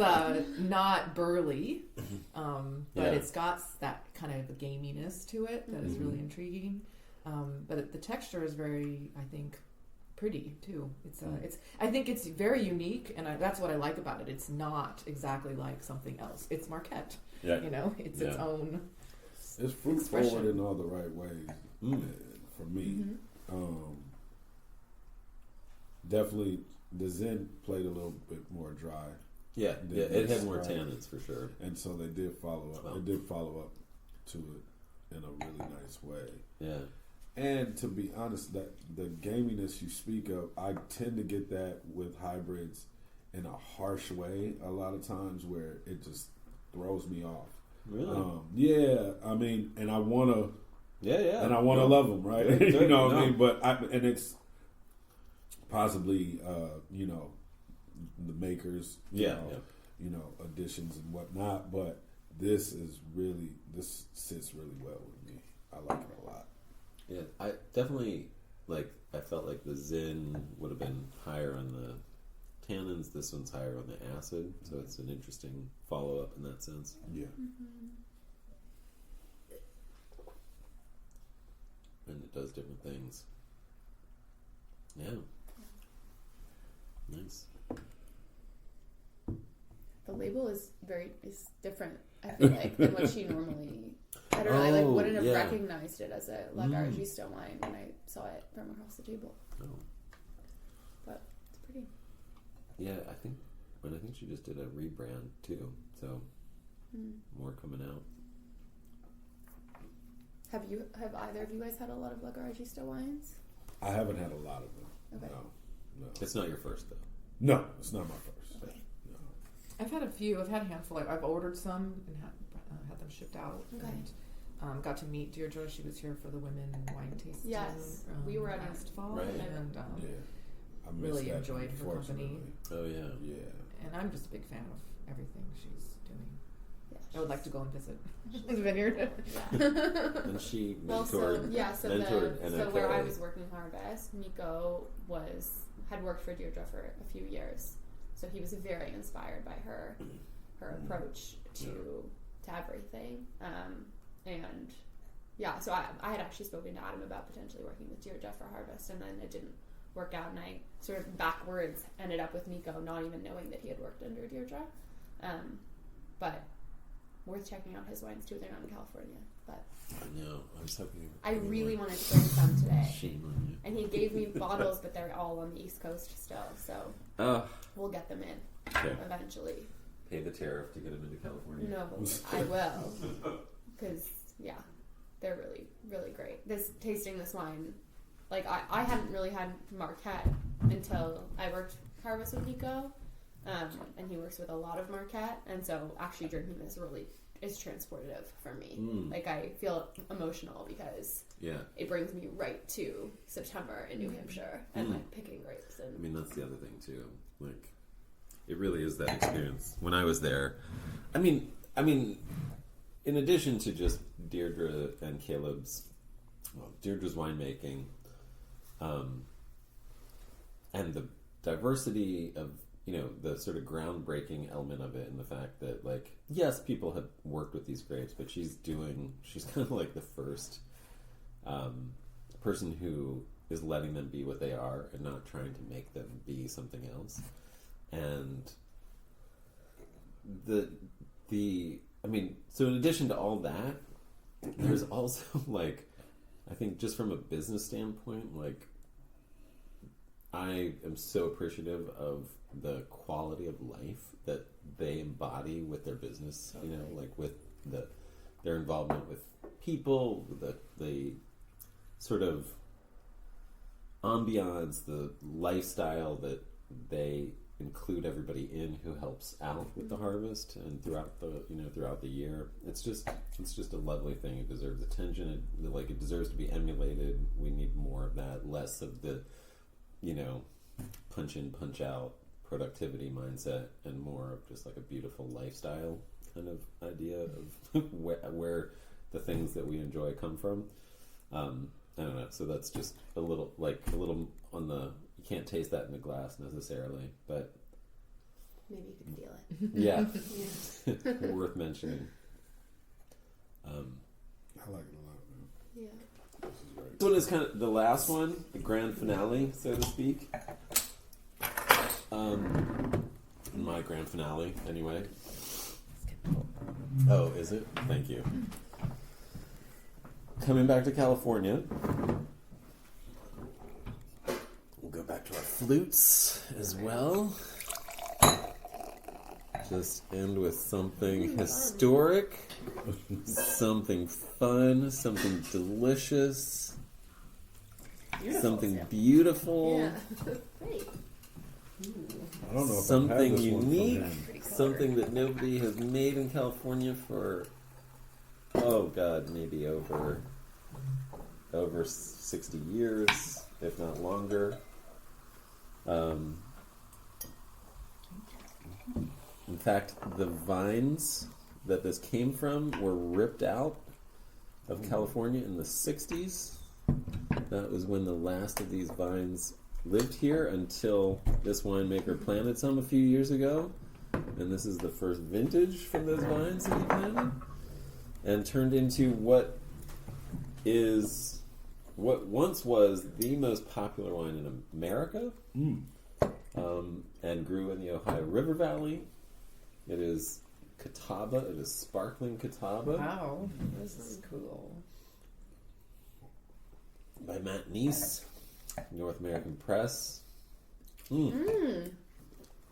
not burly, but it's got that kind of gaminess to it that is really intriguing. But the texture is very, I think, pretty too. It's I think it's very unique, and that's what I like about it. It's not exactly like something else. It's Marquette. Yeah. It's its own. It's fruit expression. forward in all the right ways for me. Definitely, the Zin played a little bit more dry, Yeah, it had more tannins for sure. and so they did follow up. Well. They did follow up to it in a really nice way. Yeah. And to be honest, that the gaminess you speak of, I tend to get that with hybrids in a harsh way a lot of times, where it just throws me off. Really? Yeah, I mean, and I want to. Yeah. And I want to love them, right? Right, You know what no. I mean? But and it's possibly, the makers, additions and whatnot. But this sits really well with me. I like it a lot. Yeah, I definitely, I felt like the Zin would have been higher on the tannins. This one's higher on the acid, so it's an interesting follow-up in that sense. Yeah. And it does different things. Yeah. Nice. The label is different, I feel like, than what she normally. I don't know. I wouldn't have recognized it as a Lagargista wine when I saw it from across the table. Oh. But it's pretty. Yeah, I think she just did a rebrand too, so more coming out. Have either of you guys had a lot of Lagargista wines? I haven't had a lot of them. Okay. No. It's not your first though. No, it's not my first. Okay. No. I've had a few. I've had a handful. I've ordered some and had them shipped out. Okay. And got to meet Deirdre. She was here for the women wine tasting. Yes, we were at her last fall, Right. and Yeah. I missed really that, enjoyed her company. unfortunately. Oh yeah. Yeah. And I'm just a big fan of everything she's doing. Yeah, I would like to go and visit the vineyard. And she Well, mentored. so NK. where I was working harvest, Nico had worked for Deirdre for a few years, so he was very inspired by her her approach to everything. And yeah, so I had actually spoken to Adam about potentially working with Deirdre for harvest, and then it didn't work out, and I sort of backwards ended up with Nico, not even knowing that he had worked under Deirdre. But worth checking out his wines too. They're not in California, but No, I was hoping. I really wanted to bring some today. Shame on you. And he gave me bottles, but they're all on the East Coast still, so we'll get them in eventually. Pay the tariff to get them into California. No, I will, because yeah, they're really, really great. Tasting this wine, like I hadn't really had Marquette until I worked harvest with Nico, and he works with a lot of Marquette, and so actually drinking this really is transportive for me. Like I feel emotional because it brings me right to September in New Hampshire and like picking grapes. And I mean, that's the other thing too. Like, it really is that experience. When I was there, I mean, in addition to just Deirdre and Deirdre's winemaking, and the diversity of, the sort of groundbreaking element of it, and the fact that, like, yes, people have worked with these grapes, but she's kind of like the first person who is letting them be what they are and not trying to make them be something else. And so in addition to all that, there's also, like, I think just from a business standpoint, like, I am so appreciative of the quality of life that they embody with their business, like with their involvement with people, the sort of ambiance, the lifestyle that they include everybody in who helps out with the harvest and throughout the year. It's just a lovely thing. It deserves attention. It deserves to be emulated. We need more of that, less of the punch in, punch out productivity mindset, and more of just like a beautiful lifestyle kind of idea of where the things that we enjoy come from. I don't know. So that's just a little on the, you can't taste that in the glass necessarily, but maybe you could feel it. Yeah. Worth mentioning. I like it a lot, man. Yeah. This is great. This one is kind of the last one, the grand finale, so to speak. My grand finale, anyway. Oh, is it? Thank you. Coming back to California. We'll go back to our flutes as well. Just end with something historic, something fun, something delicious, something beautiful. Yeah. Great. I don't know if something I've had this one unique, from him. something that nobody has made in California for, maybe over 60 years, if not longer. In fact, the vines that this came from were ripped out of California in the 60s. That was when the last of these vines lived here, until this winemaker planted some a few years ago. And this is the first vintage from those vines that he planted, and turned into what once was the most popular wine in America, and grew in the Ohio River Valley. It is Catawba. It is sparkling Catawba. Wow, this is cool. By Matt Neese, North American Press.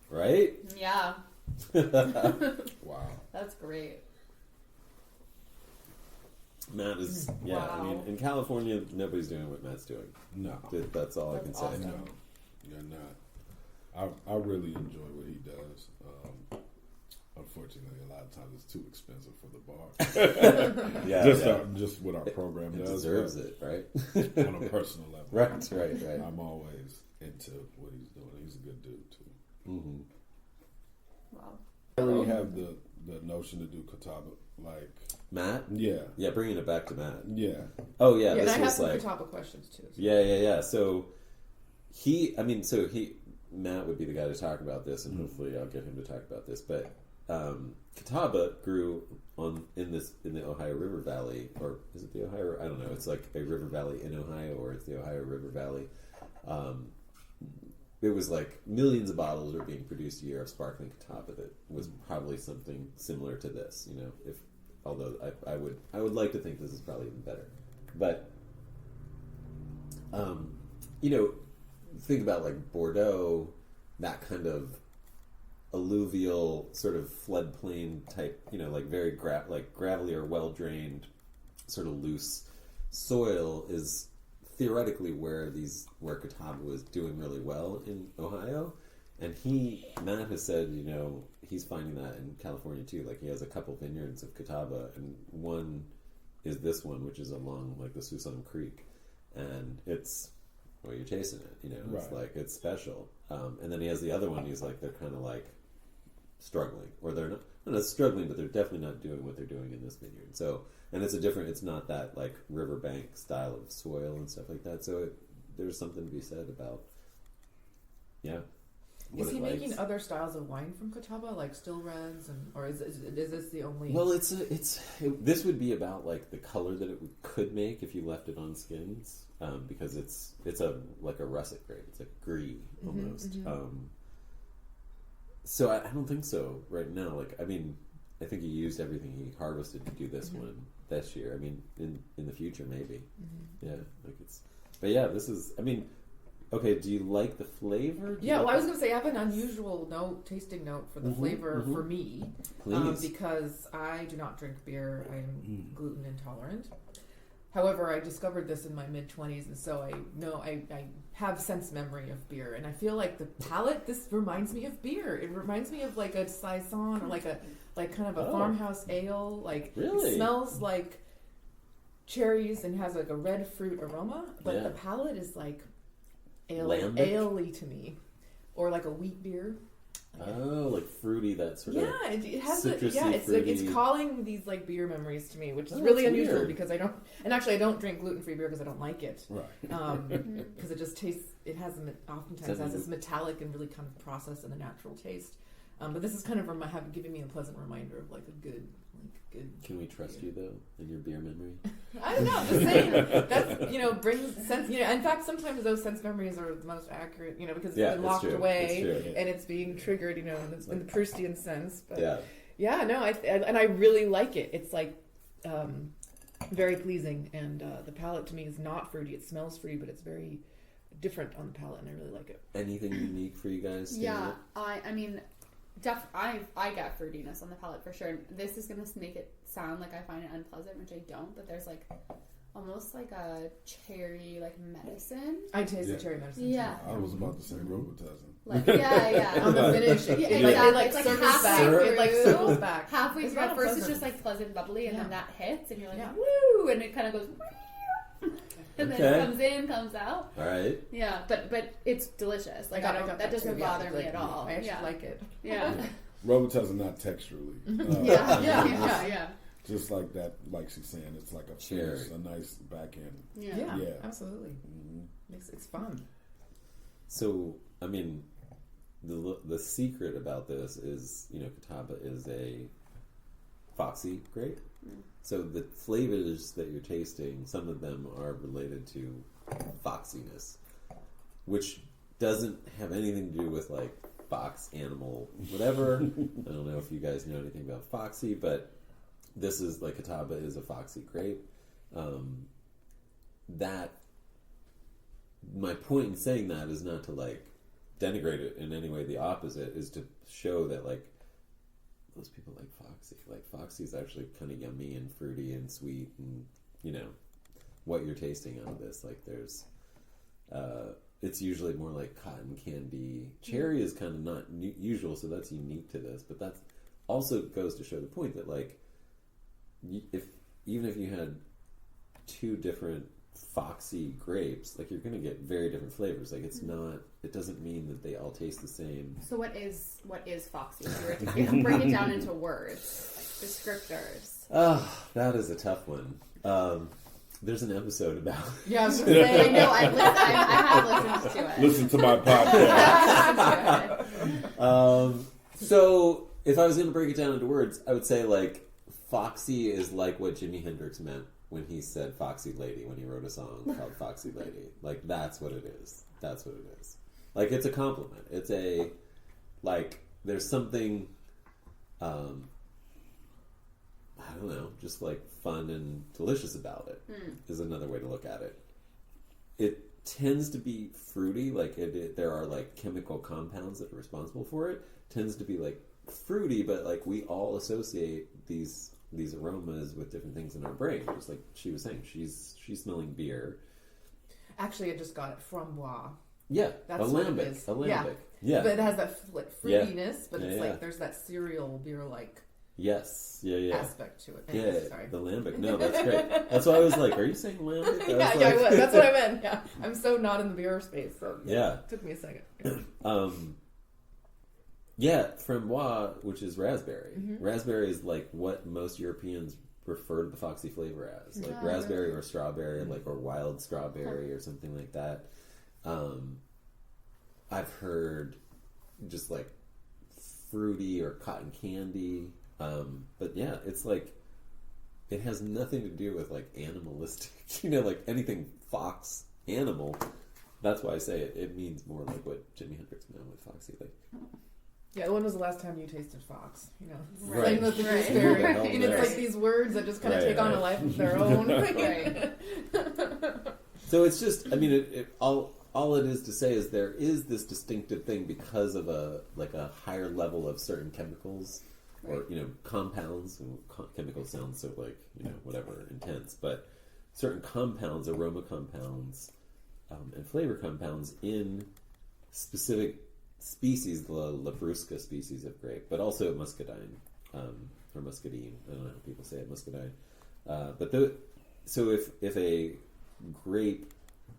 Right? Yeah. Wow. That's great. Matt is, Wow. I mean, in California, nobody's doing what Matt's doing. No. That's all I can say. Awesome. No. You're not. I really enjoy what he does. Unfortunately, a lot of times it's too expensive for the bar. Just what our program It does. deserves it, right? On a personal level. Right. I'm always into what he's doing. He's a good dude, too. Mm-hmm. Wow. I already have the notion to do Catawba, like... Matt? Yeah. Yeah, bringing it back to Matt. Yeah. Oh, yeah, And this I have was some like... Catawba questions too. So. Yeah. So, Matt would be the guy to talk about this, and hopefully I'll get him to talk about this, but Catawba grew in the Ohio River Valley, or is it the Ohio? I don't know. It's like a river valley in Ohio, or it's the Ohio River Valley. It was like millions of bottles are being produced a year of sparkling Catawba that was probably something similar to this. Although I would like to think this is probably even better, but think about like Bordeaux, that kind of alluvial sort of floodplain type, like very gravelly or well drained, sort of loose soil is theoretically where Catawba was doing really well in Ohio. And Matt has said, he's finding that in California too. Like he has a couple vineyards of Catawba, and one is this one, which is along like the Suisun Creek, and you're tasting it. It's like it's special. And then he has the other one. He's like they're kind of like struggling, or they're not struggling, but they're definitely not doing what they're doing in this vineyard. So, and it's not that like riverbank style of soil and stuff like that. So there's something to be said about, Is he making other styles of wine from Catawba, like still reds, or is this the only? Well, this would be about like the color that it could make if you left it on skins, because it's like a russet grape. It's like gris almost. So I don't think so right now. Like I think he used everything he harvested to do this one this year. In the future maybe. This is. Okay, do you like the flavor? I was going to say I have an unusual tasting note for the flavor for me. Please. Because I do not drink beer. I am gluten intolerant. However, I discovered this in my mid-20s, and so I have sense memory of beer. And I feel like the palate, this reminds me of beer. It reminds me of like a saison or like kind of a farmhouse ale. Like really? It smells like cherries and has like a red fruit aroma, but the palate is like ale-y to me, or like a wheat beer. Like fruity, that sort of it has citrusy, it's fruity. like it's calling these like beer memories to me, which is really unusual weird. because I don't drink gluten-free beer because I don't like it. Right. Because it just tastes. It has oftentimes has this metallic and really kind of processed and a natural taste. But this is kind of giving me a pleasant reminder of like a good. Can we trust you though in your beer memory? I don't know. I'm just saying that brings sense. In fact, sometimes those sense memories are the most accurate. Because it's been locked away and it's being triggered. In the Proustian sense. But I really like it. It's like very pleasing, and the palate to me is not fruity. It smells fruity, but it's very different on the palate, and I really like it. Anything unique for you guys? Yeah, I get fruitiness on the palate for sure. This is going to make it sound like I find it unpleasant, which I don't, but there's like almost like a cherry like medicine. I taste the cherry medicine. Yeah. I was about to say Robitussin. Like On the finish, it circles back. Halfway It's through, at first it's unpleasant. just like pleasant bubbly, and then that hits, and you're like, Yeah. woo, and it kind of goes, and then it comes in, comes out. All right. Yeah, but it's delicious. Like I got that doesn't too, bother me at all. I actually like it. Yeah. Robitussin, not texturally. Yeah. Just like that, like she's saying, it's like a finish, a nice back end. Yeah, absolutely. It's fun. So, the secret about this is, Catawba is a foxy grape. So the flavors that you're tasting, some of them are related to foxiness, which doesn't have anything to do with like fox animal, whatever. I don't know if you guys know anything about foxy, but this is like Catawba is a foxy grape. That my point in saying that is not to like denigrate it in any way. The opposite is to show that like those people like foxy. Like foxy is actually kind of yummy and fruity and sweet, and what you're tasting out of this. Like there's, it's usually more like cotton candy. Cherry is kind of not usual, so that's unique to this. But that's also goes to show the point that like, even if you had two different foxy grapes, like you're going to get very different flavors. Like it's not. It doesn't mean that they all taste the same. So what is foxy? If you were to break it down into words, like descriptors. That is a tough one. There's an episode about. Yeah, I was gonna say. I know. I have listened to it. Listen to my podcast. So if I was going to break it down into words, I would say like foxy is like what Jimi Hendrix meant when he said "foxy lady" when he wrote a song called "Foxy Lady." Like that's what it is. That's what it is. Like it's a compliment. It's a like there's something. I don't know, just like fun and delicious about it is another way to look at it. It tends to be fruity, like there are like chemical compounds that are responsible for it. Tends to be like fruity, but like we all associate these aromas with different things in our brain. Just like she was saying, she's smelling beer. Actually, I just got it framboise. Yeah, That's what it is. Alambic. Yeah. But it has that fruitiness, but Yeah, it's yeah. like there's that cereal beer like Yes. Yeah. aspect to it. Yeah, Sorry. the lambic. No, that's great. That's why I was like, are you saying lambic? I was. That's what I meant. Yeah. I'm so not in the beer space. So Yeah. It took me a second. Yeah, framboise, which is raspberry. Raspberry is like what most Europeans refer to the foxy flavor as, like raspberry or strawberry, like or wild strawberry or something like that. I've heard just like fruity or cotton candy, but yeah, it's like it has nothing to do with like animalistic, like anything fox animal. That's why I say it means more like what Jimi Hendrix meant with foxy, like. Yeah, when was the last time you tasted fox? Right. Saying that the gooseberry, and it's like these words that just kind of take on a life of their own. So it's just, I mean, all it is to say is there is this distinctive thing because of a higher level of certain chemicals or compounds. Chemicals sound so like whatever intense, but certain compounds, aroma compounds, and flavor compounds in specific species, the Labrusca species of grape, but also muscadine, or muscadine. I don't know how people say it, muscadine. So if a grape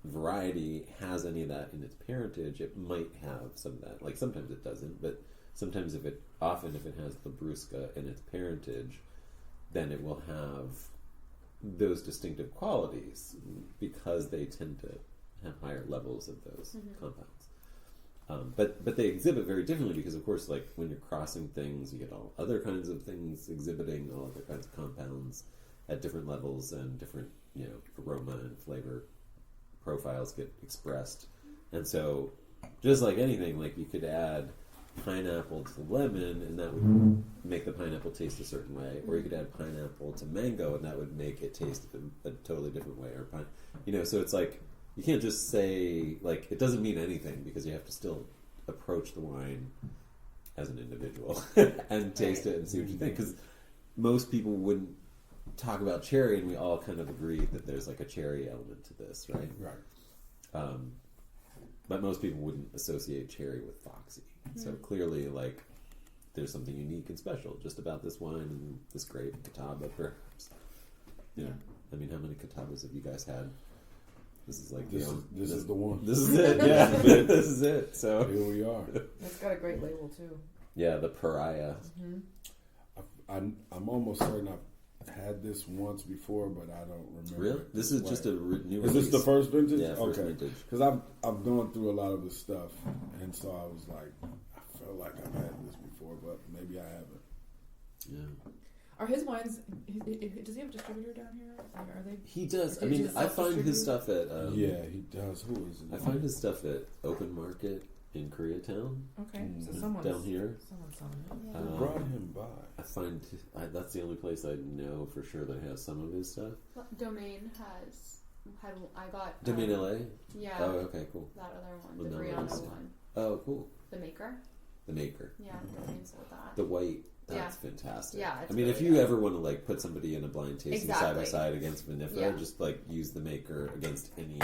variety has any of that in its parentage, it might have some of that. Like sometimes it doesn't, but sometimes if it has Labrusca in its parentage, then it will have those distinctive qualities because they tend to have higher levels of those compounds. But they exhibit very differently because, of course, like when you're crossing things, you get all other kinds of things exhibiting all other kinds of compounds at different levels, and different aroma and flavor profiles get expressed. And so, just like anything, like you could add pineapple to lemon, and that would make the pineapple taste a certain way, or you could add pineapple to mango, and that would make it taste a totally different way. Or so it's like. You can't just say, like, it doesn't mean anything because you have to still approach the wine as an individual and taste it and see what you think. Because most people wouldn't talk about cherry, and we all kind of agree that there's like a cherry element to this, right? Right. But most people wouldn't associate cherry with foxy. So clearly, like, there's something unique and special just about this wine and this grape, Catawba, perhaps. I mean, how many Catawbas have you guys had? This is like this is the one. This is it. Yeah, this is it. So here we are. It's got a great label too. Yeah, the Pariah. I'm almost certain I've had this once before, but I don't remember. Really? This is just a new. Is this the first vintage? Yeah, first vintage. Because I've gone through a lot of this stuff, and so I was like, I felt like I've had this before, but maybe I haven't. Yeah. Are his wines? Does he have a distributor down here? Are they? He does. I mean, I find his stuff at. Yeah, he does. Who is it? I find his stuff at Open Market in Koreatown. Okay, so someone's down here. Someone's selling it. Who brought him by? I find that's the only place I know for sure that has some of his stuff. Domain has had. I got Domain LA. Yeah. Oh, okay, cool. That other one, Well, the no, Brianna it's- one, Oh, cool. the maker. The Maker. Yeah, Domain sold that. The white. Yeah. That's fantastic. Yeah, I it's mean, really if you good. ever want to like put somebody in a blind tasting side by Exactly. side against Vinifera, Yeah. just like use the Maker against any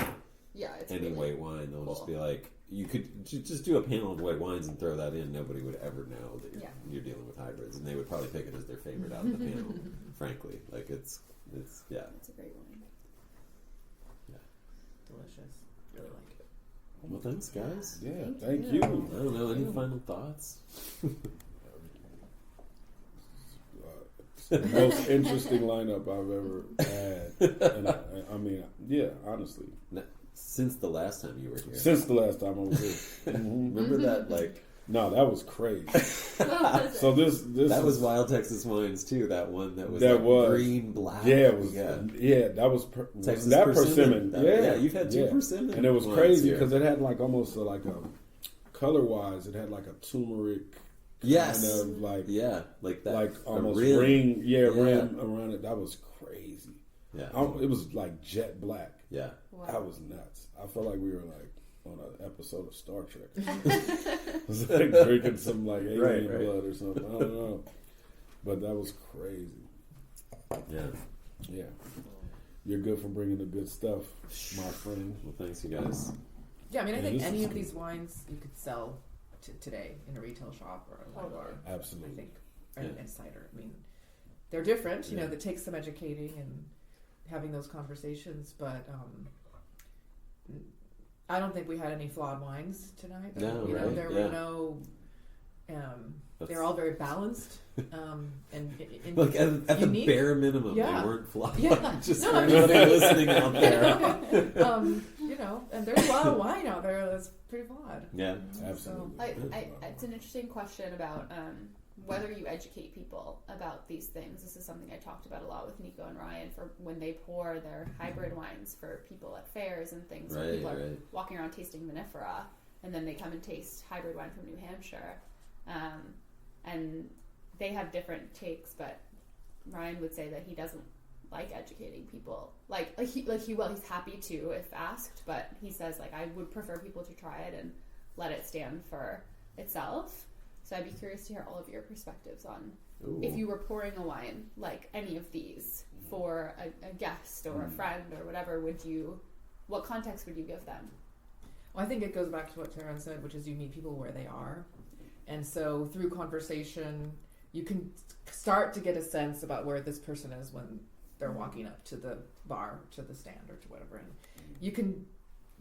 It's any really white wine. They'll just cool. be like, you could just do a panel of white wines and throw that in. Nobody would ever know that you're dealing with hybrids, and they would probably pick it as their favorite out of the panel. Frankly, like it's yeah. It's a great one. Delicious. Really like it. Well, thanks, guys. Yeah, Thank thank you. you. I don't know. Any final thoughts? The most interesting lineup I've ever had. And I mean, yeah, honestly. Since the last time you were here. Since the last time I was here. Remember that, like, No, that was crazy. What was it? So this That was Wild Texas Wines too. That one that was That like was green, black. Yeah, it was. Yeah. Yeah, that was Texas that persimmon. persimmon. Yeah, you've had two persimmon and it was ones crazy here. because it had like almost like a color wise, it had like a turmeric. Yes. Kind of like like that, like almost rim. ring, rim around it. That was crazy. Yeah, It was like jet black. yeah. Wow. That was nuts. I felt like we were like on an episode of Star Trek. It was like drinking some like alien Right. blood or something. I don't know, but that was crazy. Yeah. Yeah, you're good for bringing the good stuff, my friend. Well, thanks, you guys. Yeah, I mean, I Yeah, think this any is of good. these wines you could sell today in a retail shop or a wine bar. I Absolutely. think, Yeah. and cider. I mean, they're different. You know, Yeah. that takes some educating and having those conversations. But I don't think we had any flawed wines tonight. No, you know, right, there yeah. were no. They're all very balanced and Look, at the unique. bare minimum, Yeah. they weren't flawed. Yeah. Just No, for I mean- anybody listening out there. you know, and there's a lot of wine out there that's pretty flawed. Yeah. Absolutely. It's an interesting question about whether you educate people about these things. This is something I talked about a lot with Nico and Ryan for when they pour their hybrid wines for people at fairs and things where people are walking around tasting vinifera, and then they come and taste hybrid wine from New Hampshire. And they have different takes, but Ryan would say that he doesn't like educating people. He's happy to if asked, but he says like I would prefer people to try it and let it stand for itself. So I'd be curious to hear all of your perspectives on if you were pouring a wine like any of these for a guest or a friend or whatever, what context would you give them? Well, I think it goes back to what Teron said, which is you meet people where they are. And so through conversation, you can start to get a sense about where this person is when they're walking up to the bar, to the stand, or to whatever. And you can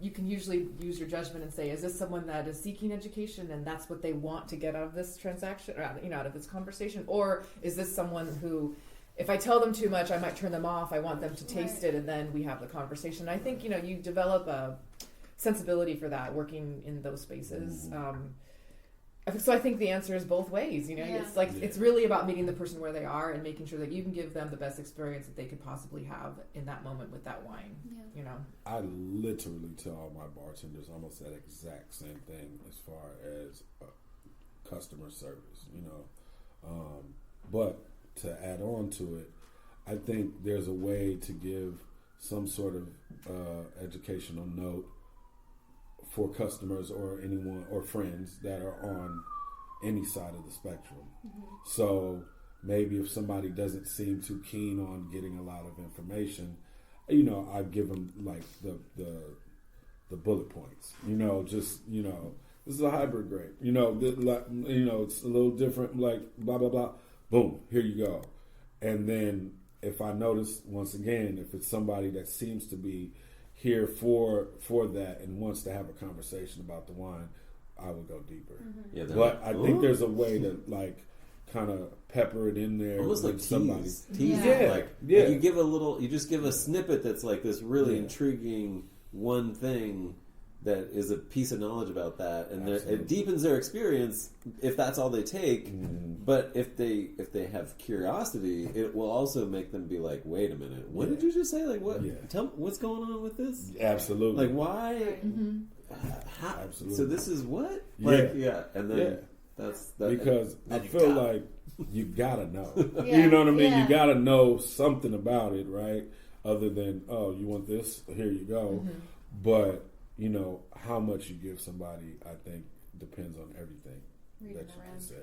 usually use your judgment and say, is this someone that is seeking education and that's what they want to get out of this transaction, or out of this conversation? Or is this someone who, if I tell them too much, I might turn them off. I want them to taste it, and then we have the conversation. I think, you develop a sensibility for that working in those spaces. So I think the answer is both ways. It's really about meeting the person where they are and making sure that you can give them the best experience that they could possibly have in that moment with that wine. I literally tell all my bartenders almost that exact same thing as far as customer service, but to add on to it, I think there's a way to give some sort of educational note for customers or anyone or friends that are on any side of the spectrum. So maybe if somebody doesn't seem too keen on getting a lot of information, I give them like the bullet points. This is a hybrid grape. It's a little different. Like blah blah blah. Boom, here you go. And then if I notice once again, if it's somebody that seems to be here for that and wants to have a conversation about the wine, I would go deeper. Yeah, but I think there's a way to like kind of pepper it in there, almost like somebody. tease. Yeah. Like you give you just give a snippet that's like this really intriguing one thing that is a piece of knowledge about that, and it deepens their experience if that's all they take. But if they have curiosity, it will also make them be like, wait a minute, what did you just say? Like what? Tell me what's going on with this? Absolutely. Like why? How? Absolutely. So this is what? And then that's because I feel like you gotta know. Yeah. You know what I mean? Yeah. You gotta know something about it, right? Other than you want this? Here you go. But how much you give somebody, I think, depends on everything that you can say.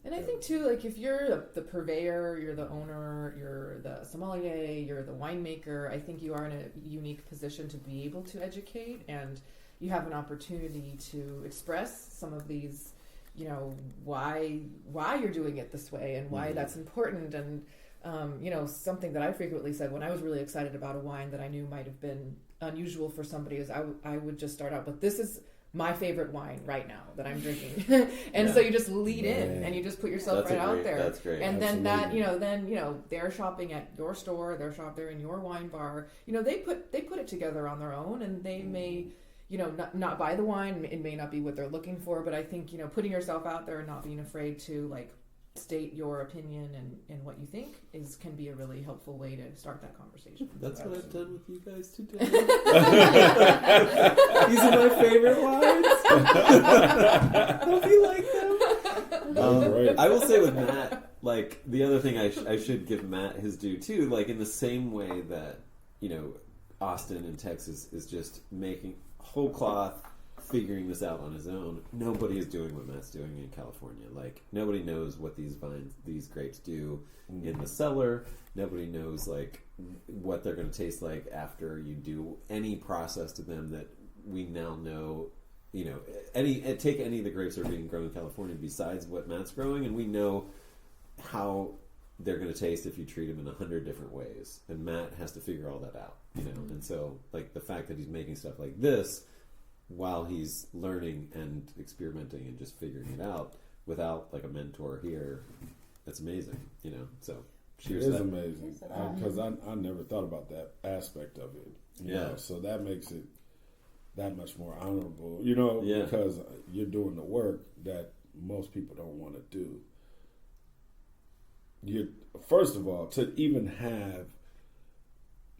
And I think too, like if you're the purveyor, you're the owner, you're the sommelier, you're the winemaker, I think you are in a unique position to be able to educate, and you have an opportunity to express some of these, why you're doing it this way and why that's important. And something that I frequently said when I was really excited about a wine that I knew might have been unusual for somebody is I would just start out, but this is my favorite wine right now that I'm drinking. And so you just lead in and you just put yourself out there. That's great. And then they're shopping at your store, they're in your wine bar. They put it together on their own, and they may, not buy the wine. It may not be what they're looking for, but I think, putting yourself out there and not being afraid to like state your opinion and what you think can be a really helpful way to start that conversation. That's what I've done with you guys today. These are my favorite wines. Hope you like them. I will say with Matt, like the other thing I should give Matt his due too, like in the same way that, Austin in Texas is just making whole cloth, figuring this out on his own. Nobody is doing what Matt's doing in California. Like nobody knows what these grapes do in the cellar. Nobody knows like what they're going to taste like after you do any process to them that we now know. Take any of the grapes that are being grown in California besides what Matt's growing, and we know how they're going to taste if you treat them in 100 different ways. And Matt has to figure all that out, And so, like the fact that he's making stuff like this while he's learning and experimenting and just figuring it out without like a mentor here, that's amazing, So cheers. It is amazing because I never thought about that aspect of it. You know? So that makes it that much more honorable, because you're doing the work that most people don't want to do. First of all, to even have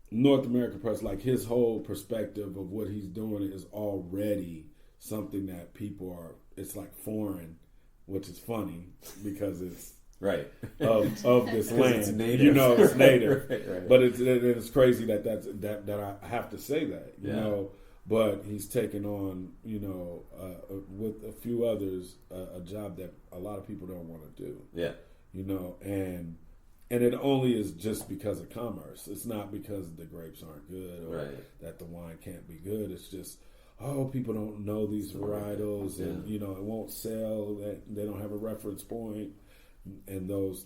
North American press, like his whole perspective of what he's doing is already something that people it's like foreign, which is funny because it's right of this land. It's native. It's native. right. But it's crazy that I have to say that, But he's taken on, with a few others, a job that a lot of people don't want to do. Yeah. And it only is just because of commerce. It's not because the grapes aren't good or that the wine can't be good. It's just, people don't know these varietals and, it won't sell. They don't have a reference point and those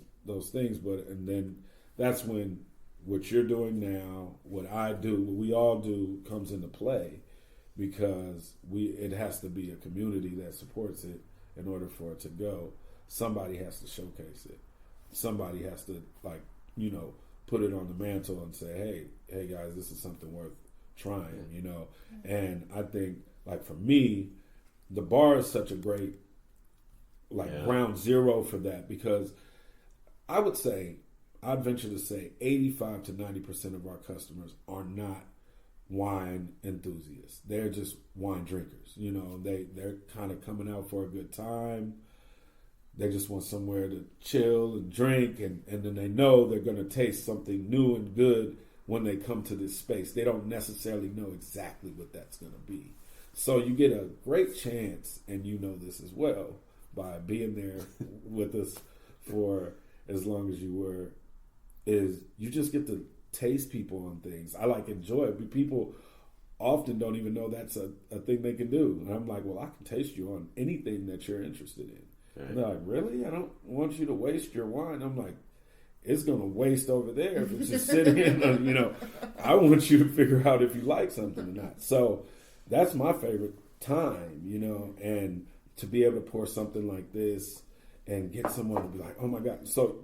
things. And then that's when what you're doing now, what I do, what we all do comes into play because it has to be a community that supports it in order for it to go. Somebody has to showcase it. Somebody has to put it on the mantle and say, hey guys, this is something worth trying, And I think like for me, the bar is such a great ground zero for that because I'd venture to say 85 to 90% of our customers are not wine enthusiasts. They're just wine drinkers. They're kind of coming out for a good time. They just want somewhere to chill and drink, and then they know they're going to taste something new and good when they come to this space. They don't necessarily know exactly what that's going to be. So you get a great chance, and you know this as well, by being there with us for as long as you were, is you just get to taste people on things. I enjoy it. People often don't even know that's a thing they can do. And I'm like, well, I can taste you on anything that you're interested in. Right. And they're like, really? I don't want you to waste your wine. I'm like, it's going to waste over there if it's just sitting in, I want you to figure out if you like something or not. So that's my favorite time, and to be able to pour something like this and get someone to be like, oh my God. So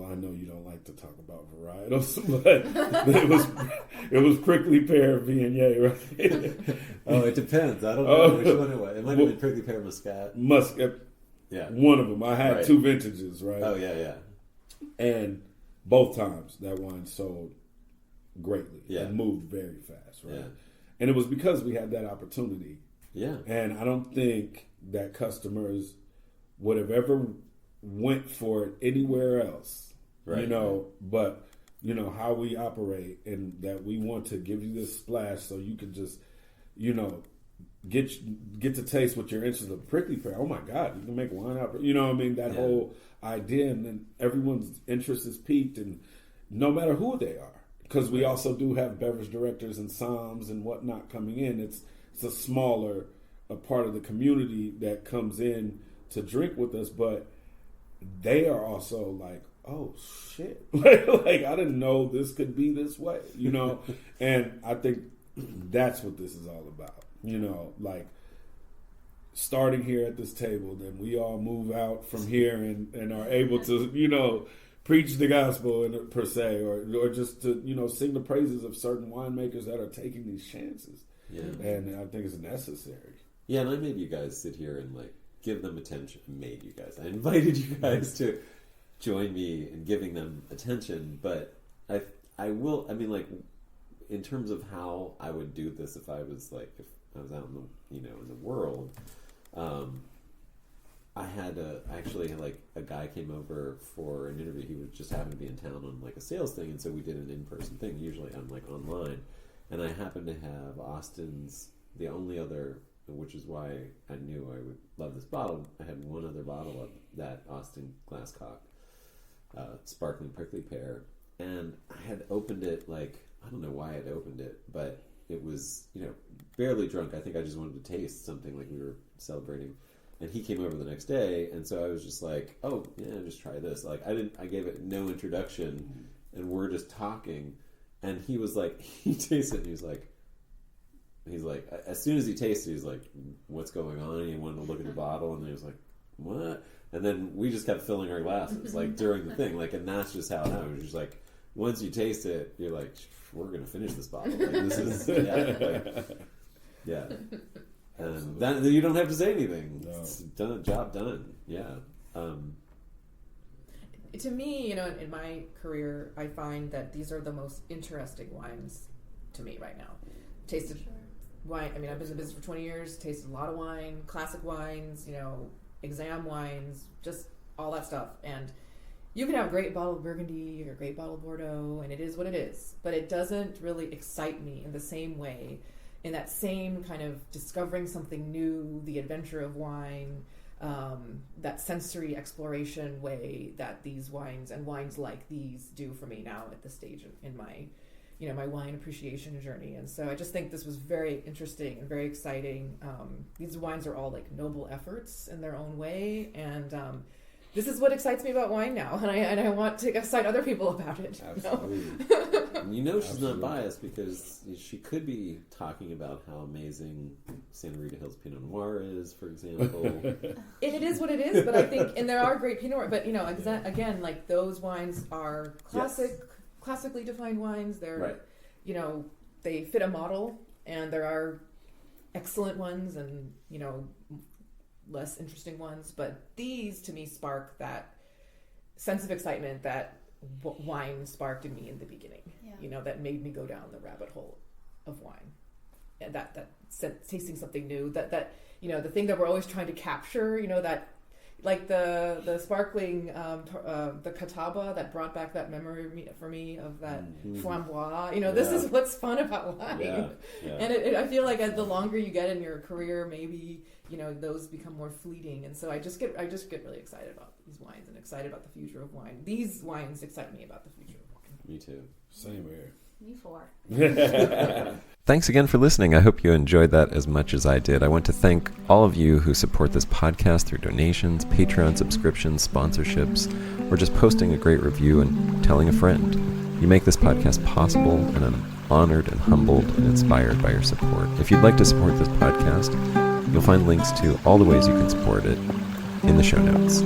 I know you don't like to talk about varietals, but it was prickly pear Viognier, right? Oh, it depends. I don't know which one it was. It might have been prickly pear Muscat. Yeah. One of them. I had two vintages, right? Oh, yeah. And both times that wine sold greatly. Yeah. And moved very fast, right? Yeah. And it was because we had that opportunity. Yeah. And I don't think that customers would have ever went for it anywhere else, right. But how we operate and that we want to give you this splash so you can just, get to taste what you're interested in. Prickly pear, oh my God, you can make wine out. That whole idea, and then everyone's interest is piqued, and no matter who they are, because we also do have beverage directors and somms and whatnot coming in. It's a smaller part of the community that comes in to drink with us, but they are also like, oh shit, like I didn't know this could be this way, and I think that's what this is all about, starting here at this table, then we all move out from here and are able to, preach the gospel per se, or just to sing the praises of certain winemakers that are taking these chances. Yeah. And I think it's necessary. Yeah, and I made you guys sit here and like give them attention. I invited you guys to join me in giving them attention. But I will. I mean, like in terms of how I would do this if I was out in the world. I had a guy came over for an interview. He was just happened to be in town on like a sales thing, and so we did an in-person thing. Usually I'm like online, and I happened to have Austin's, the only other, which is why I knew I would love this bottle. I had one other bottle of that Austin Glasscock sparkling prickly pear, and I had opened it like, I don't know why I'd opened it, but it was, barely drunk. I think I just wanted to taste something, like we were celebrating. And he came over the next day, and so I was just like, "Oh, yeah, just try this." Like I gave it no introduction, and we're just talking. And he was like, he tasted it, and he's like, as soon as he tasted it, he's like, "What's going on?" And he wanted to look at the bottle, and he was like, "What?" And then we just kept filling our glasses, like during the thing, like, and that's just how it happened. Just like once you taste it, you're like, "We're gonna finish this bottle." Like, this is yeah. And then you don't have to say anything. No. It's done. Job done. Yeah. To me, in my career, I find that these are the most interesting wines to me right now. Tasted wine. I mean, I've been in the business for 20 years. Tasted a lot of wine, classic wines, exam wines, just all that stuff. And you can have a great bottle of Burgundy or a great bottle of Bordeaux, and it is what it is. But it doesn't really excite me in the same way. In that same kind of discovering something new, the adventure of wine, that sensory exploration way that these wines and wines like these do for me now at this stage in my, my wine appreciation journey. And so I just think this was very interesting and very exciting. These wines are all like noble efforts in their own way, and this is what excites me about wine now, and I want to excite other people about it. Absolutely. She's not biased because she could be talking about how amazing Rita Hills Pinot Noir is, for example. It is what it is, but I think, and there are great Pinot Noir, but again, like those wines are classically defined wines. They're, right. They fit a model, and there are excellent ones, and less interesting ones, but these to me spark that sense of excitement that wine sparked in me in the beginning. That made me go down the rabbit hole of wine, and that tasting something new, that the thing that we're always trying to capture, that like the sparkling the Catawba that brought back that memory for me of that flamboise. This is what's fun about wine. And I feel like as the longer you get in your career, maybe those become more fleeting. And so I just get really excited about these wines and excited about the future of wine. These wines excite me about the future of wine. Me too. Same here. Me for. Thanks again for listening. I hope you enjoyed that as much as I did. I want to thank all of you who support this podcast through donations, Patreon subscriptions, sponsorships, or just posting a great review and telling a friend. You make this podcast possible, and I'm honored and humbled and inspired by your support. If you'd like to support this podcast, you'll find links to all the ways you can support it in the show notes.